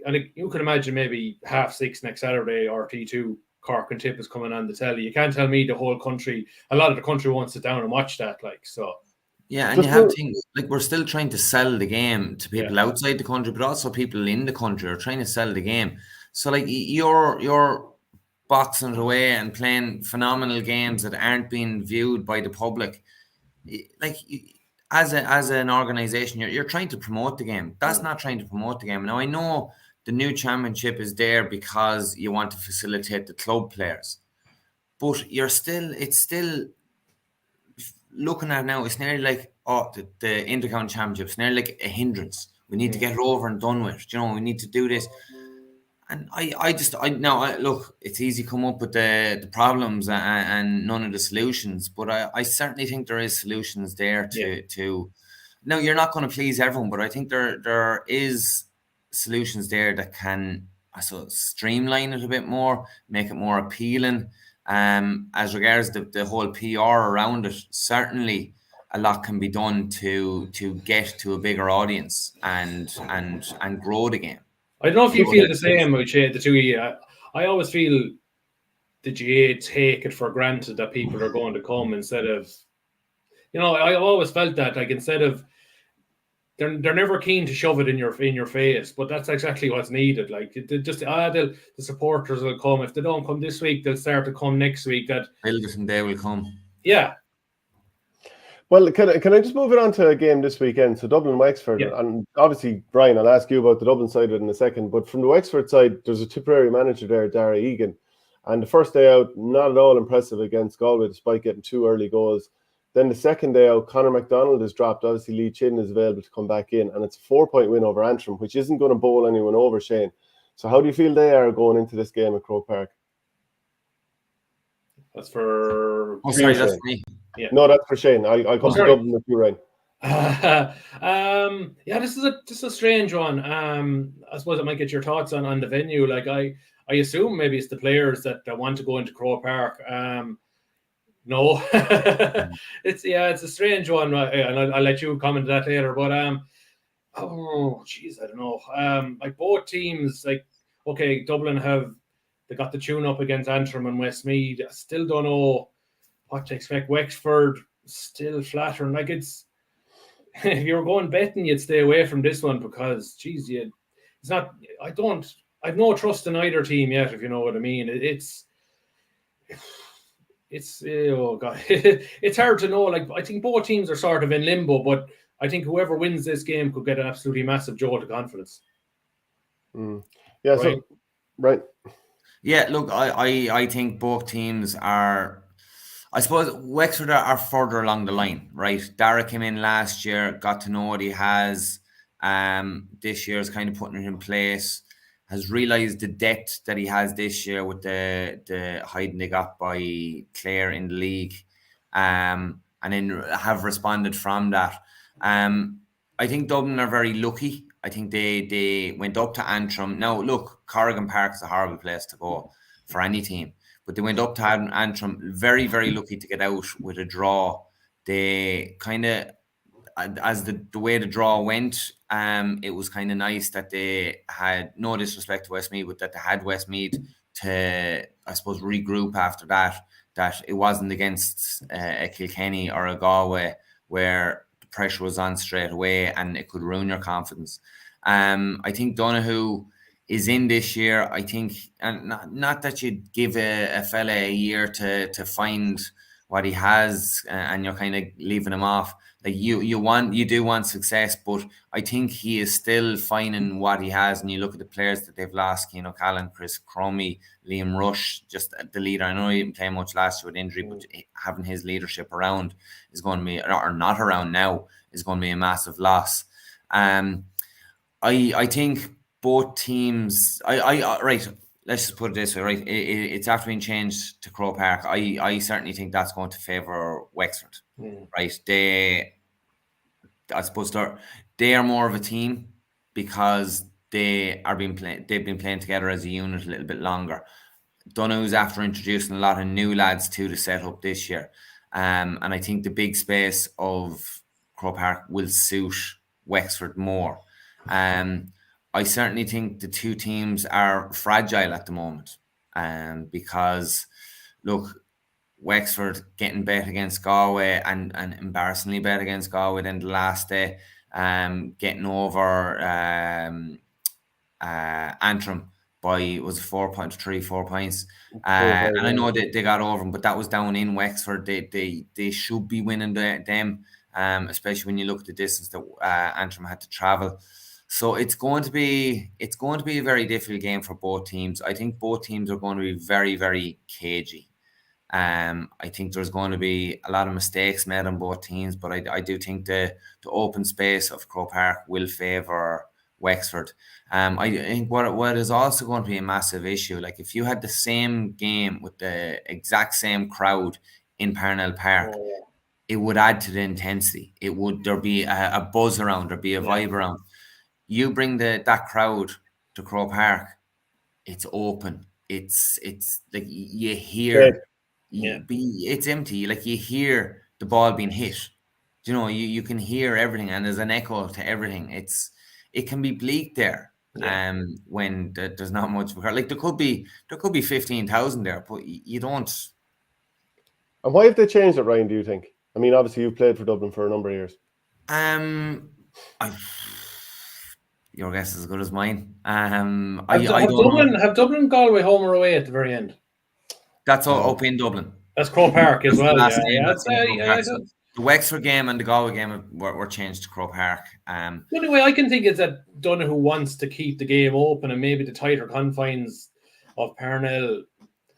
and you can imagine maybe 6:30 next Saturday, RT2, Cork and Tipp is coming on the telly. You can't tell me the whole country, a lot of the country won't sit down and watch that, like, so. Yeah, and you have things like we're still trying to sell the game to people outside the country, but also people in the country are trying to sell the game. So like you're boxing it away and playing phenomenal games that aren't being viewed by the public. Like as an organization, you're trying to promote the game. That's not trying to promote the game. Now I know the new championship is there because you want to facilitate the club players, but it's still looking at it now. It's nearly like the intercounty championship. It's nearly like a hindrance. We need to get it over and done with. You know, we need to do this. And look, it's easy to come up with the problems and none of the solutions, but I certainly think there is solutions there to. Now, you're not going to please everyone, but I think there is solutions there that can, I suppose, streamline it a bit more, make it more appealing. As regards the whole PR around it, certainly a lot can be done to get to a bigger audience and grow the game. I don't know if you feel the same with the two of you. I always feel the GA take it for granted that people are going to come instead of, I always felt that, like, instead of, they're never keen to shove it in your face, but that's exactly what's needed. Like, the supporters will come. If they don't come this week, they'll start to come next week. That build it and they will come. Yeah. Well, can I just move it on to a game this weekend? So Dublin Wexford, and obviously Brian, I'll ask you about the Dublin side of it in a second. But from the Wexford side, there's a Tipperary manager there, Dara Egan, and the first day out, not at all impressive against Galway, despite getting 2 early goals. Then the second day out, Conor MacDonald is dropped. Obviously, Lee Chin is available to come back in, and it's a 4-point win over Antrim, which isn't going to bowl anyone over, Shane. So how do you feel they are going into this game at Croke Park? That's for... Oh, sorry, that's me. Yeah. No, that's for Shane. I'll come to Dublin with you, Ryan. This is a strange one. I suppose I might get your thoughts on the venue. Like I assume maybe it's the players that want to go into Croke Park. No, it's a strange one, and I'll let you comment on that later. But I don't know. Like both teams, like okay, Dublin they got the tune up against Antrim and Westmeath. I still don't know what to expect. Wexford still flattering. Like it's if you're going betting, you'd stay away from this one because it's not. I've no trust in either team yet, if you know what I mean. It's oh god, it's hard to know. Like I think both teams are sort of in limbo, but I think whoever wins this game could get an absolutely massive jolt of confidence. Yeah, right. So right. Yeah, look, I think both teams are. I suppose Wexford are further along the line, right? Dara came in last year, got to know what he has. This year is kind of putting it in place. Has realised the depth that he has this year with the hiding they got by Clare in the league, and then have responded from that. I think Dublin are very lucky. I think they went up to Antrim. Now, look, Corrigan Park is a horrible place to go for any team, but they went up to Antrim, very, very lucky to get out with a draw. They kind of, as the way the draw went, it was kind of nice that they had, no disrespect to Westmeath, but that they had Westmeath to, I suppose, regroup after that it wasn't against a Kilkenny or a Galway where the pressure was on straight away and it could ruin your confidence. I think Donoghue is in this year. I think, and not that you'd give a fella a year to find what he has and you're kind of leaving him off. Like you do want success, but I think he is still finding what he has. And you look at the players that they've lost, Keano Callan, Chris Cromie, Liam Rush, just the leader. I know he didn't play much last year with injury, but having his leadership around is going to be, or not around now, is going to be a massive loss. I think both teams, right, let's just put it this way, right? It's after being changed to Croke Park. I certainly think that's going to favour Wexford, right? I suppose they are more of a team because they've been playing together as a unit a little bit longer. Donoghue's after introducing a lot of new lads to the setup this year, and I think the big space of Croke Park will suit Wexford more. I certainly think the two teams are fragile at the moment, because look, Wexford getting bet against Galway and embarrassingly bet against Galway then the last day, getting over Antrim by was 4 points. And I know that they got over them, but that was down in Wexford. They should be winning them, especially when you look at the distance that Antrim had to travel. So it's going to be a very difficult game for both teams. I think both teams are going to be very, very cagey. I think there's going to be a lot of mistakes made on both teams, but I do think the open space of Croke Park will favour Wexford. I think what is also going to be a massive issue, like if you had the same game with the exact same crowd in Parnell Park, it would add to the intensity. There'd be a buzz around, there'd be a vibe around. You bring that crowd to Croke Park, it's open. It's like you hear, it's empty. Like you hear the ball being hit. You know, you can hear everything, and there's an echo to everything. It can be bleak there, when there's not much of a crowd. Like there could be 15,000 there, but you don't. And why have they changed it, Ryan? Do you think? I mean, obviously you've played for Dublin for a number of years. Your guess is as good as mine. Have Dublin Galway home or away at the very end? That's all up in Dublin. That's Croke Park as well. The Wexford game and the Galway game were changed to Croke Park. The only way I can think is that Donoghue wants to keep the game open and maybe the tighter confines of Parnell.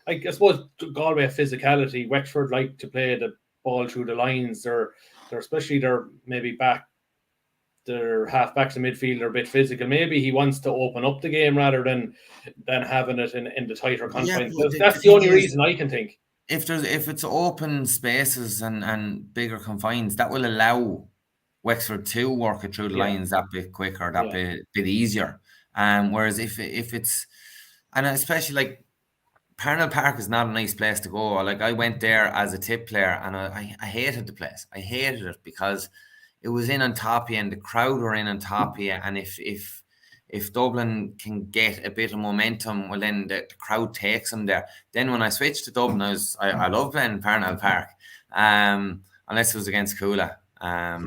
I suppose Galway have physicality. Wexford like to play the ball through the lines. They're especially their maybe back. Their half-backs and midfield are a bit physical. Maybe he wants to open up the game rather than having it in the tighter confines. That's the only reason I can think. If it's open spaces and bigger confines, that will allow Wexford to work it through the lines that bit quicker, that bit easier. Whereas if it's, and especially like Parnell Park is not a nice place to go. Like I went there as a Tipp player and I hated the place. I hated it because it was in on top of you and the crowd were in on top of you. And if Dublin can get a bit of momentum, well then the crowd takes them there. Then when I switched to Dublin, I love playing Parnell Park, unless it was against Coola. I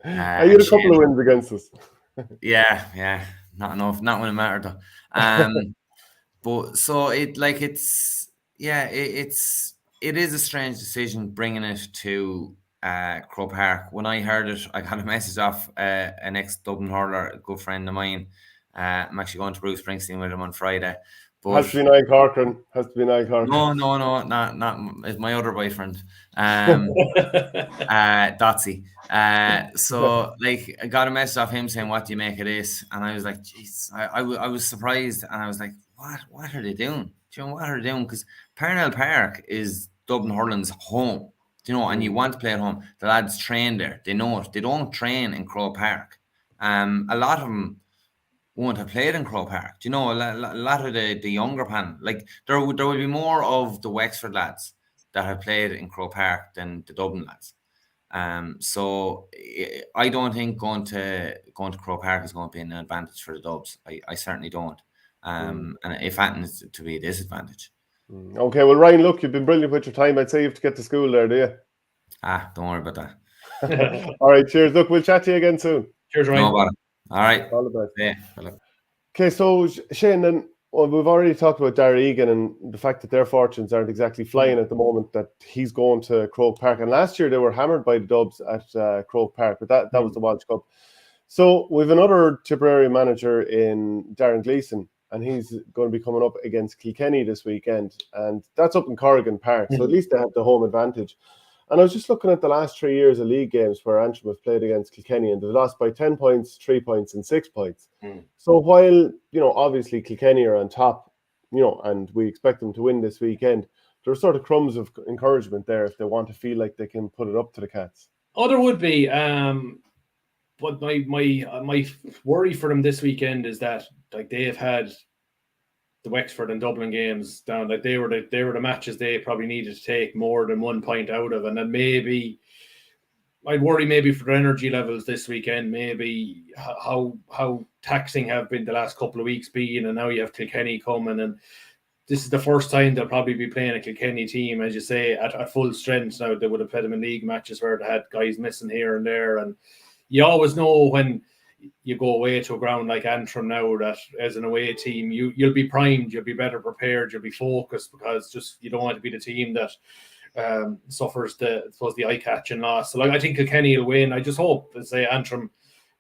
had a couple of wins against us. yeah, not enough, not when it mattered though. But so it is a strange decision bringing it to Croke Park. When I heard it, I got a message off an ex-Dublin hurler, a good friend of mine. I'm actually going to Bruce Springsteen with him on Friday. But has to be Niall Corcoran. No, not it's my other boyfriend. Dotsy. So like I got a message off him saying, "What do you make of this?" And I was like, "Jeez," I was surprised, and I was like, "What are they doing? Do you know what are they doing?" Because Parnell Park is Dublin hurling's home. Do you know? And you want to play at home. The lads train there. They know it. They don't train in Croke Park. A lot of them won't have played in Croke Park. Do you know? A lot of the younger panel, like there will be more of the Wexford lads that have played in Croke Park than the Dublin lads. So I don't think going to Croke Park is going to be an advantage for the Dubs. I certainly don't. And if anything, is to be a disadvantage. Okay, well, Ryan, look, you've been brilliant with your time. I'd say you have to get to school there, do you? Don't worry about that. All right, cheers. Look, we'll chat to you again soon. Cheers, Ryan. No bother. All right. All the best. Yeah. Okay, so Shane, then we've already talked about Dara Egan and the fact that their fortunes aren't exactly flying at the moment, that he's going to Croke Park. And last year they were hammered by the Dubs at Croke Park, but that was the Walsh Cup. So we've another Tipperary manager in Darren Gleeson, and he's going to be coming up against Kilkenny this weekend. And that's up in Corrigan Park, so at least they have the home advantage. And I was just looking at the last 3 years of league games where Antrim have played against Kilkenny, and they've lost by 10 points, 3 points, and 6 points. So while, obviously Kilkenny are on top, and we expect them to win this weekend, there are sort of crumbs of encouragement there if they want to feel like they can put it up to the Cats. Oh, there would be. But my worry for them this weekend is that like they have had the Wexford and Dublin games down, like they were the matches they probably needed to take more than 1 point out of, and then maybe I'd worry maybe for their energy levels this weekend, maybe how taxing have been the last couple of weeks been, and now you have Kilkenny coming, and this is the first time they'll probably be playing a Kilkenny team, as you say, at full strength. Now they would have played them in league matches where they had guys missing here and there, and you always know when you go away to a ground like Antrim now that as an away team, you'll be primed, you'll be better prepared, you'll be focused, because just you don't want to be the team that suffers the eye-catching loss. So I think Kilkenny will win. I just hope that Antrim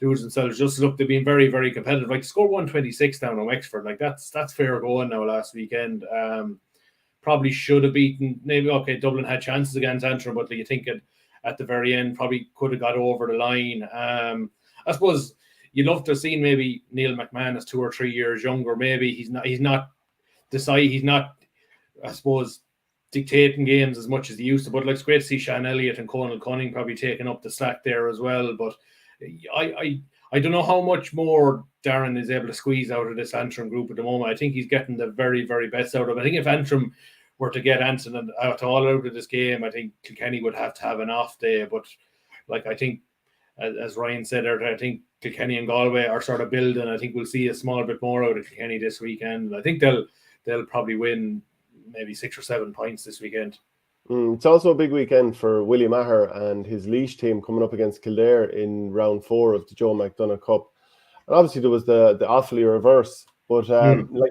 do themselves just look, they've been very, very competitive. Like score 126 down on Wexford, like that's fair going now last weekend. Probably should have beaten, maybe Dublin had chances against Antrim, but you think at the very end probably could have got over the line. I suppose you'd love to have seen maybe Neil McMahon is 2 or 3 years younger. Maybe he's not I suppose dictating games as much as he used to, but it's great to see Sean Elliott and Conal Cunning probably taking up the slack there as well. But I don't know how much more Darren is able to squeeze out of this Antrim group at the moment. I think he's getting the very, very best out of it. I think if Antrim were to get Anson out of this game, I think Kilkenny would have to have an off day. But I think, as Ryan said, I think Kilkenny and Galway are sort of building. I think we'll see a small bit more out of Kilkenny this weekend. I think they'll probably win maybe 6 or 7 points this weekend. It's also a big weekend for Willie Maher and his Laois team coming up against Kildare in round 4 of the Joe McDonagh Cup. And obviously there was the Offaly reverse, but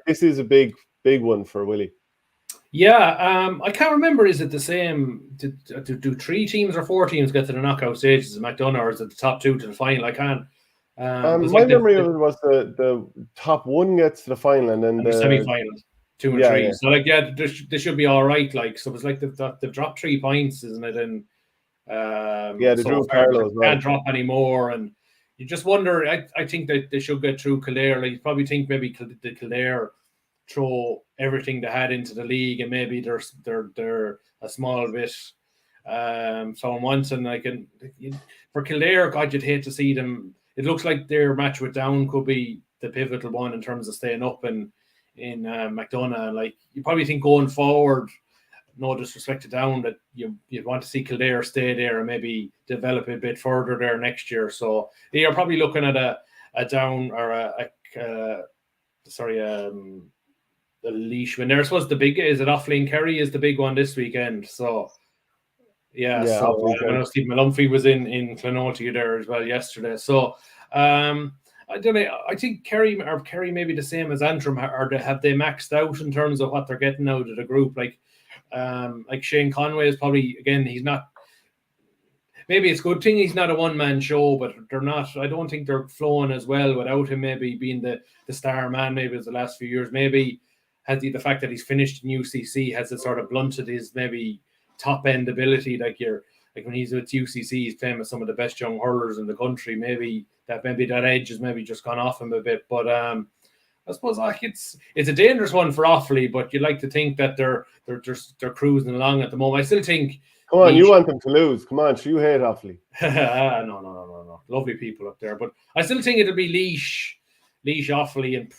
this is a big one for Willie. Yeah, I can't remember. Is it the same? Do 3 teams or 4 teams get to the knockout stages of McDonough, or is it the top 2 to the final? I can't. It's My like memory of it was the top 1 gets to the final, and then the semi-finals, 2 and 3. Yeah. So like, yeah, they should be all right. Like, so it's like they've dropped 3 points, isn't it? And they so drew far, Carlo as well. can't drop any more, and you just wonder. I think that they should get through Kildare. Like, you probably think maybe the Kildare throw everything they had into the league, and maybe they're a small bit someone wants, and like, for Kildare, God, you'd hate to see them. It looks like their match with Down could be the pivotal one in terms of staying up in McDonough. Like, you probably think going forward, no disrespect to Down, that you want to see Kildare stay there and maybe develop a bit further there next year. So you're probably looking at a Down or the Laois win there. I suppose the big is it Offaly and Kerry is the big one this weekend. So so I know Steve Malumphey was in Clonalty there as well yesterday. So I don't know. I think Kerry maybe the same as Antrim, or have they maxed out in terms of what they're getting out of the group? Like Shane Conway is probably, again, he's not. Maybe it's a good thing he's not a one-man show, but they're not. I don't think they're flowing as well without him. Maybe being the star man, maybe as the last few years. Maybe has the fact that he's finished in UCC has it sort of blunted his maybe top end ability. Like when he's with UCC, he's playing with some of the best young hurlers in the country. Maybe that edge has maybe just gone off him a bit. But I suppose like it's a dangerous one for Offaly, but you like to think that they're cruising along at the moment. I still think. Come on, you want them to lose. Come on, you hate Offaly. No. Lovely people up there. But I still think it'll be Laois, Offaly, and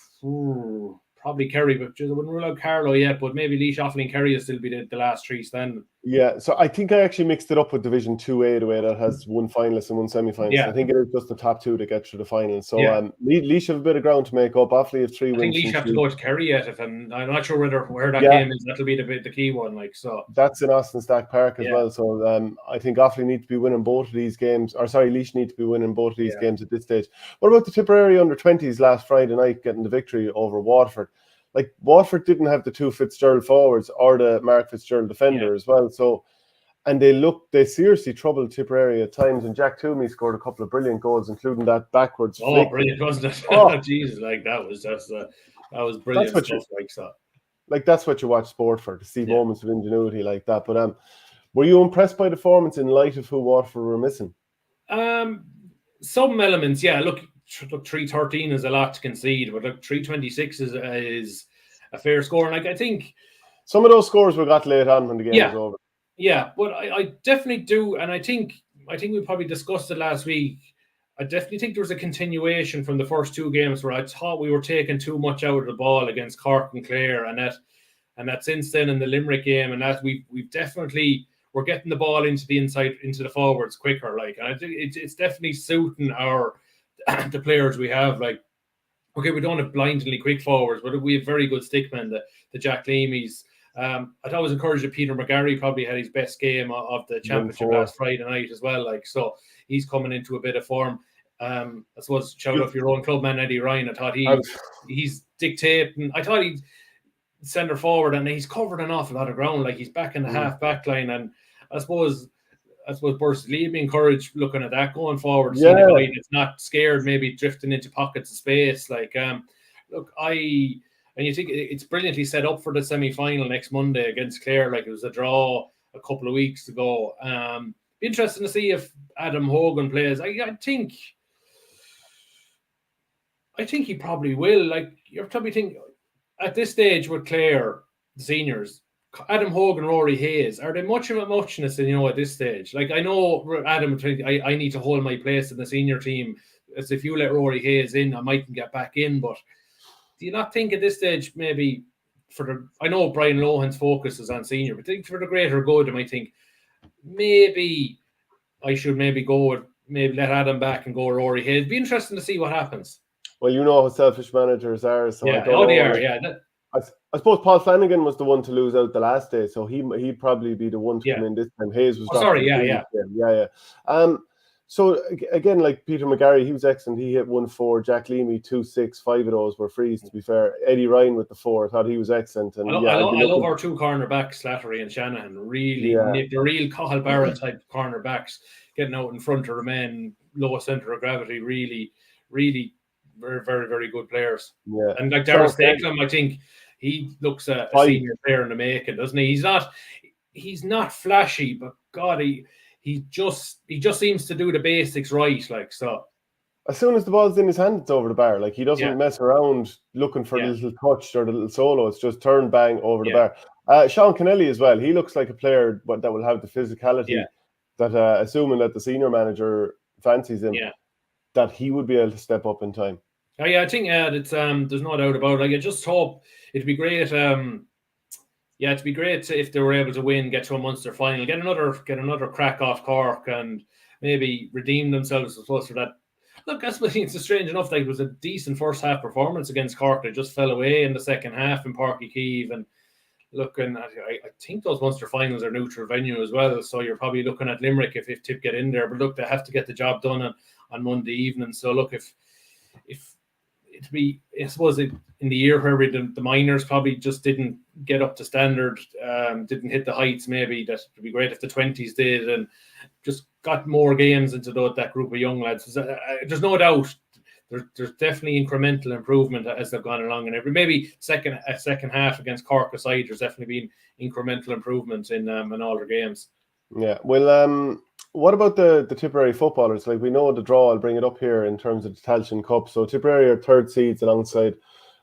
probably Kerry, but I wouldn't rule out Carlo yet. But maybe Laois, Offaly, and Kerry will still be the last 3 standing. Yeah, so I think I actually mixed it up with Division 2A, the way that has 1 finalist and 1 semi-finalist. Yeah. I think it is just the top 2 that get through the final. So Laois have a bit of ground to make up. Offaly have 3 wins. I think Laois have to go to Kerry yet. I'm not sure where that game is. That'll be the key one. Like, so that's in Austin Stack Park as well. So I think Offaly need to be winning both of these games. Or sorry, Laois need to be winning both of these games at this stage. What about the Tipperary under-20s last Friday night getting the victory over Waterford? Like, Waterford didn't have the 2 Fitzgerald forwards or the Mark Fitzgerald defender as well. So, and they seriously troubled Tipperary at times. And Jack Toomey scored a couple of brilliant goals, including that backwards flick. Brilliant, wasn't it? Oh, Jesus, like that was brilliant stuff. Like, that's what you watch sport for, to see moments of ingenuity like that. But were you impressed by the performance in light of who Waterford were missing? Some elements, yeah. Look, 313 is a lot to concede, but look, 326 is a fair score. And like, I think some of those scores were got late on when the game was over. Yeah, but I definitely do, and I think we probably discussed it last week. I definitely think there was a continuation from the first 2 games where I thought we were taking too much out of the ball against Cork and Clare, and that since then in the Limerick game, and that we've definitely we're getting the ball into the inside, into the forwards quicker. Like, and I think it's definitely suiting the players we have. Like, okay, we don't have blindingly quick forwards, but we have very good stickmen, the Jack Leamys. I thought it was encouraged that Peter McGarry probably had his best game of the championship last Friday night as well. Like, so he's coming into a bit of form. I suppose shout out your own clubman Eddie Ryan. I thought he's dictating. I thought he'd centre forward, and he's covered an awful lot of ground. Like, he's back in the half back line, and I suppose personally, be encouraged looking at that going forward. Seeing a guy that's not scared, maybe drifting into pockets of space. Like, and you think it's brilliantly set up for the semi-final next Monday against Clare. Like, it was a draw a couple of weeks ago. Interesting to see if Adam Hogan plays. I think he probably will. Like, you're probably thinking at this stage with Clare, the seniors, Adam Hogan, Rory Hayes, are they much of a muchness, at this stage? Like, I know Adam, I need to hold my place in the senior team. As if you let Rory Hayes in, I mightn't get back in. But do you not think at this stage, maybe I know Brian Lohan's focus is on senior, but I think for the greater good, I might think maybe I should maybe let Adam back and go Rory Hayes. It'd be interesting to see what happens. Well, you know how selfish managers are. So yeah, they are, yeah. I suppose Paul Flanagan was the one to lose out the last day, so he'd probably be the one to come in this time. Hayes was. Yeah. So again, like Peter McGarry, he was excellent. He hit 1-4. Jack Leamy 2-6. 5 of those were frees. To be fair, Eddie Ryan with the 4. I thought he was excellent. And I love our two cornerbacks, Slattery and Shanahan. Really, the real Cathal Barrett type cornerbacks, getting out in front of the men, low center of gravity. Really, really, very, very, very good players. Yeah, and like Darrell Stakelum, I think he looks a senior player in the making, doesn't he? He's not flashy, but God, he just seems to do the basics right. Like, so as soon as the ball's in his hand, it's over the bar. Like, he doesn't mess around looking for the little touch or the little solo. It's just turn, bang, over the bar. Sean Kennelly as well. He looks like a player that will have the physicality that, assuming that the senior manager fancies him, that he would be able to step up in time. I think it's there's no doubt about it. Like, I just hope it'd be great. It'd be great if they were able to win, get to a Munster final, get another crack off Cork, and maybe redeem themselves as close to that. Look, that's what it's strange enough. Like, it was a decent first half performance against Cork. They just fell away in the second half in Páirc Uí Chaoimh. And looking at, I think those Munster finals are neutral venue as well. So you're probably looking at Limerick if Tipp get in there. But look, they have to get the job done on Monday evening. So look, if it'd be, I suppose, in the year where the minors probably just didn't get up to standard, didn't hit the heights, maybe that would be great if the 20s did and just got more games into that group of young lads. There's no doubt there's definitely incremental improvement as they've gone along, and maybe second half against Cork aside, there's definitely been incremental improvements in all their games. Yeah, well, what about the Tipperary footballers? Like, we know the draw, I'll bring it up here in terms of the Tailteann Cup. So Tipperary are third seeds alongside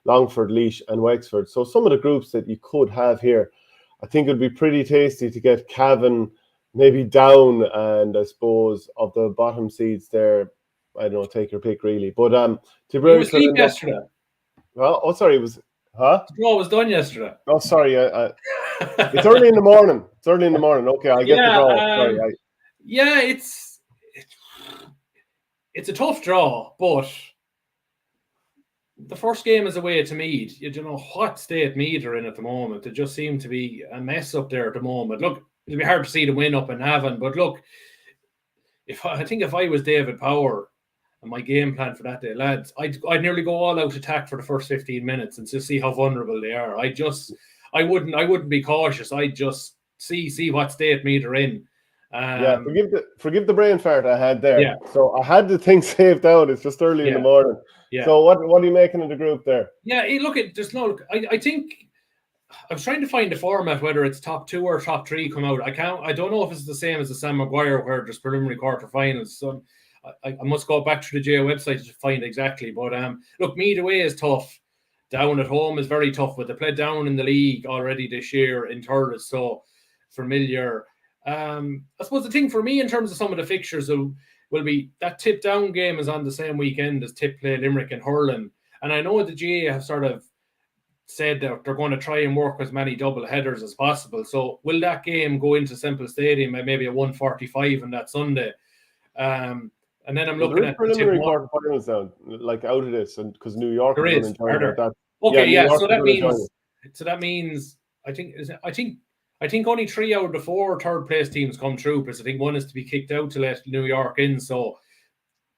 Longford, Laois and Wexford. So some of the groups that you could have here, I think it would be pretty tasty to get Cavan, maybe Down, and I suppose of the bottom seeds there, I don't know, take your pick really. But Tipperary was asleep yesterday. Well, oh, sorry, it was, huh? The draw was done yesterday. Oh, sorry, it's early in the morning. It's early in the morning. Okay, I get the draw. Sorry, it's a tough draw, but the first game is away to Meath. You don't know what state Meath are in at the moment. It just seemed to be a mess up there at the moment. Look, it'll be hard to see the win up in Navan, but look, I think if I was David Power and my game plan for that day, lads, I'd nearly go all out attack for the first 15 minutes and just see how vulnerable they are. I wouldn't be cautious. I'd just see what state Meath are in. Forgive the brain fart I had there. Yeah. So I had the thing saved down. It's just early in the morning. Yeah. So what are you making of the group there? Yeah, I think I was trying to find the format, whether it's top 2 or top 3 come out. I don't know if it's the same as the Sam Maguire where there's preliminary quarterfinals. So I must go back to the GA website to find exactly. But look, Meath away is tough. Down at home is very tough, but they played Down in the league already this year in Thurles, so familiar. I suppose the thing for me in terms of some of the fixtures will be that Tipp Down game is on the same weekend as Tipp play Limerick and hurling. And I know the GA have sort of said that they're going to try and work as many double headers as possible. So will that game go into Semple Stadium at maybe a 1:45 on that Sunday? And then I'm looking at preliminary quarterfinals now, like out of this, and because New York is that. Okay, so that means I think only 3 out of the 4 third place teams come through, because I think one is to be kicked out to let New York in. So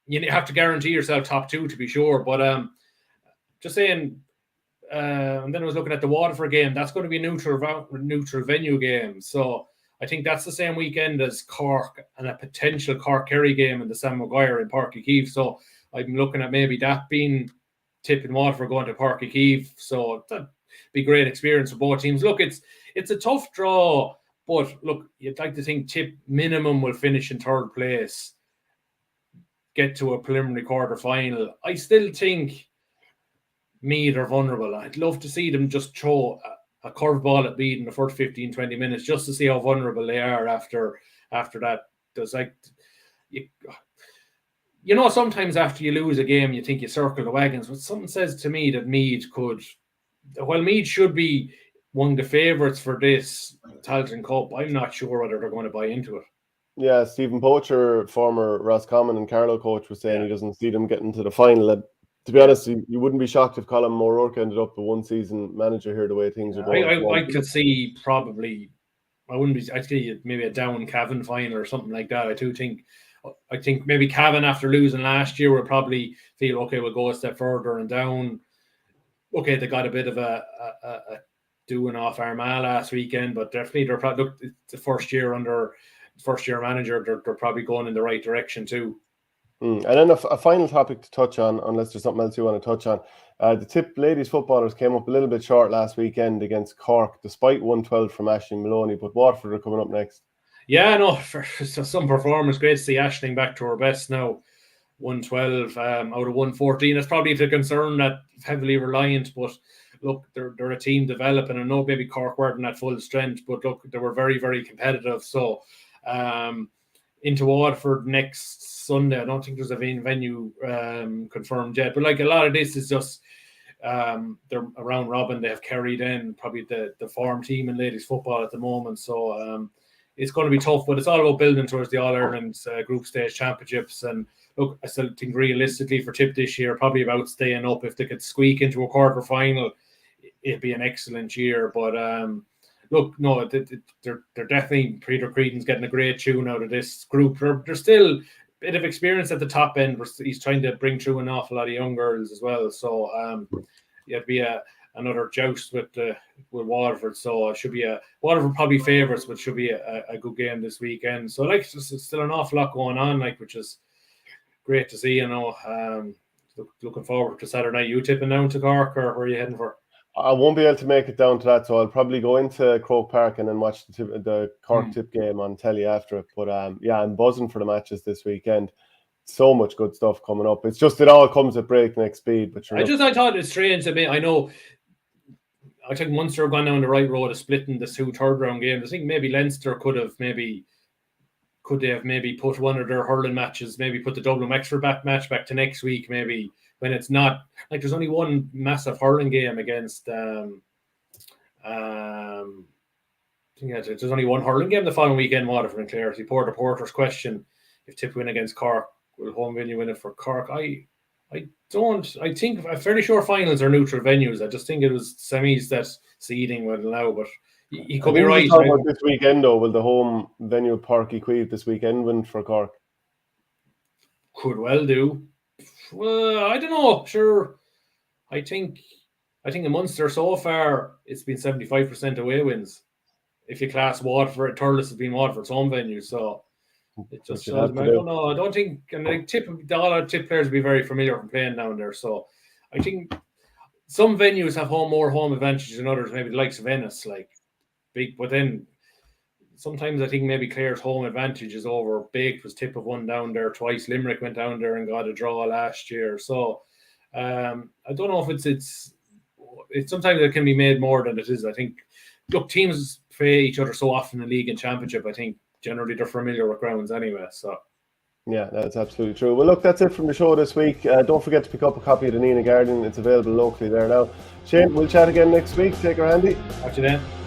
you have to guarantee yourself top 2 to be sure. But just saying. And then I was looking at the Waterford game. That's going to be a neutral venue game. So I think that's the same weekend as Cork and a potential Cork-Kerry game in the Sam Maguire in Páirc Uí Chaoimh. So I'm looking at maybe that being Tipp and Waterford going to Páirc Uí Chaoimh. So that'd be a great experience for both teams. Look, it's a tough draw, but look, you'd like to think Tipp minimum will finish in third place, get to a preliminary quarter final. I still think Meath are vulnerable. I'd love to see them just throw a curveball at Meath in the first 15-20 minutes just to see how vulnerable they are after that. There's like, sometimes after you lose a game, you think you circle the wagons, but something says to me that Meath should be one of the favourites for this Tailteann Cup. I'm not sure whether they're going to buy into it. Yeah, Stephen Poacher, former Roscommon and Carlow coach, was saying he doesn't see them getting to the final. To be honest, you wouldn't be shocked if Colin O'Rourke ended up the one-season manager here the way things are going. I could see probably, I'd see maybe a Down Cavan final or something like that. I do think I think maybe Cavan, after losing last year, will probably feel, okay, we'll go a step further and down. Okay, they got a bit of a doing off Armagh last weekend, but definitely they're probably, look, it's the first year manager, they're probably going in the right direction too. And then a final topic to touch on, unless there's something else you want to touch on. The Tipp ladies footballers came up a little bit short last weekend against Cork, despite 112 from Aisling Maloney, but Waterford are coming up next. Yeah, no, for some performance, great to see Aisling back to her best now. 112 out of 114. It's probably the concern that heavily reliant, but look, they're a team developing. I know maybe Cork weren't at full strength, but look, they were very, very competitive. So into Waterford next Sunday. I don't think there's a venue confirmed yet, but like a lot of this is just they're around Robin. They have carried in probably the form team in ladies football at the moment. So it's going to be tough, but it's all about building towards the All-Ireland group stage championships. And look, I still think realistically for Tipp this year, probably about staying up. If they could squeak into a quarter final, it'd be an excellent year. But look, no, they're definitely, Peter Creedon's getting a great tune out of this group. They're still a bit of experience at the top end. He's trying to bring through an awful lot of young girls as well. So it'd be another joust with Waterford. So it should be Waterford probably favourites, but should be a good game this weekend. So like, it's still an awful lot going on, like, which is great to see. Looking forward to Saturday night. You tipping down to Cork, or where are you heading for? I won't be able to make it down to that, so I'll probably go into Croke Park and then watch the Cork Tipp game on telly after it. But yeah, I'm buzzing for the matches this weekend. So much good stuff coming up. It's just it all comes at breakneck speed. But I thought it's strange. I mean, I think Munster have gone down the right road of splitting the two third round games. I think maybe Leinster could they have put one of their hurling matches, maybe put the Dublin Wexford match back to next week, maybe, when it's not like there's only one massive hurling game against there's only one hurling game the following weekend. Waterford and Clare. The Porter's question: if Tipp win against Cork, will home venue win it for Cork? I'm fairly sure finals are neutral venues. I just think it was semis that seeding would allow, but he could be right. About this weekend, though, will the home venue Páirc Uí Chaoimh this weekend win for Cork? Could well do. Well, I don't know. Sure, I think in Munster so far it's been 75% away wins. If you class Waterford, Thurles has been Waterford's home venue, so it just shows me. I don't know. I don't think, and I tip all our Tipp players will be very familiar from playing down there. So I think some venues have more home advantages than others. Maybe the likes of Ennis, like big, but then sometimes I think maybe Clare's home advantage is over baked. Was Tipp have won down there twice. Limerick went down there and got a draw last year. So I don't know if it's sometimes it can be made more than it is. I think, look, teams play each other so often in the league and championship. I think generally they're familiar with grounds anyway. So yeah, that's absolutely true. Well, look, that's it from the show this week. Don't forget to pick up a copy of the Nina Guardian. It's available locally there now. Shane, we'll chat again next week. Take her handy. Catch you then.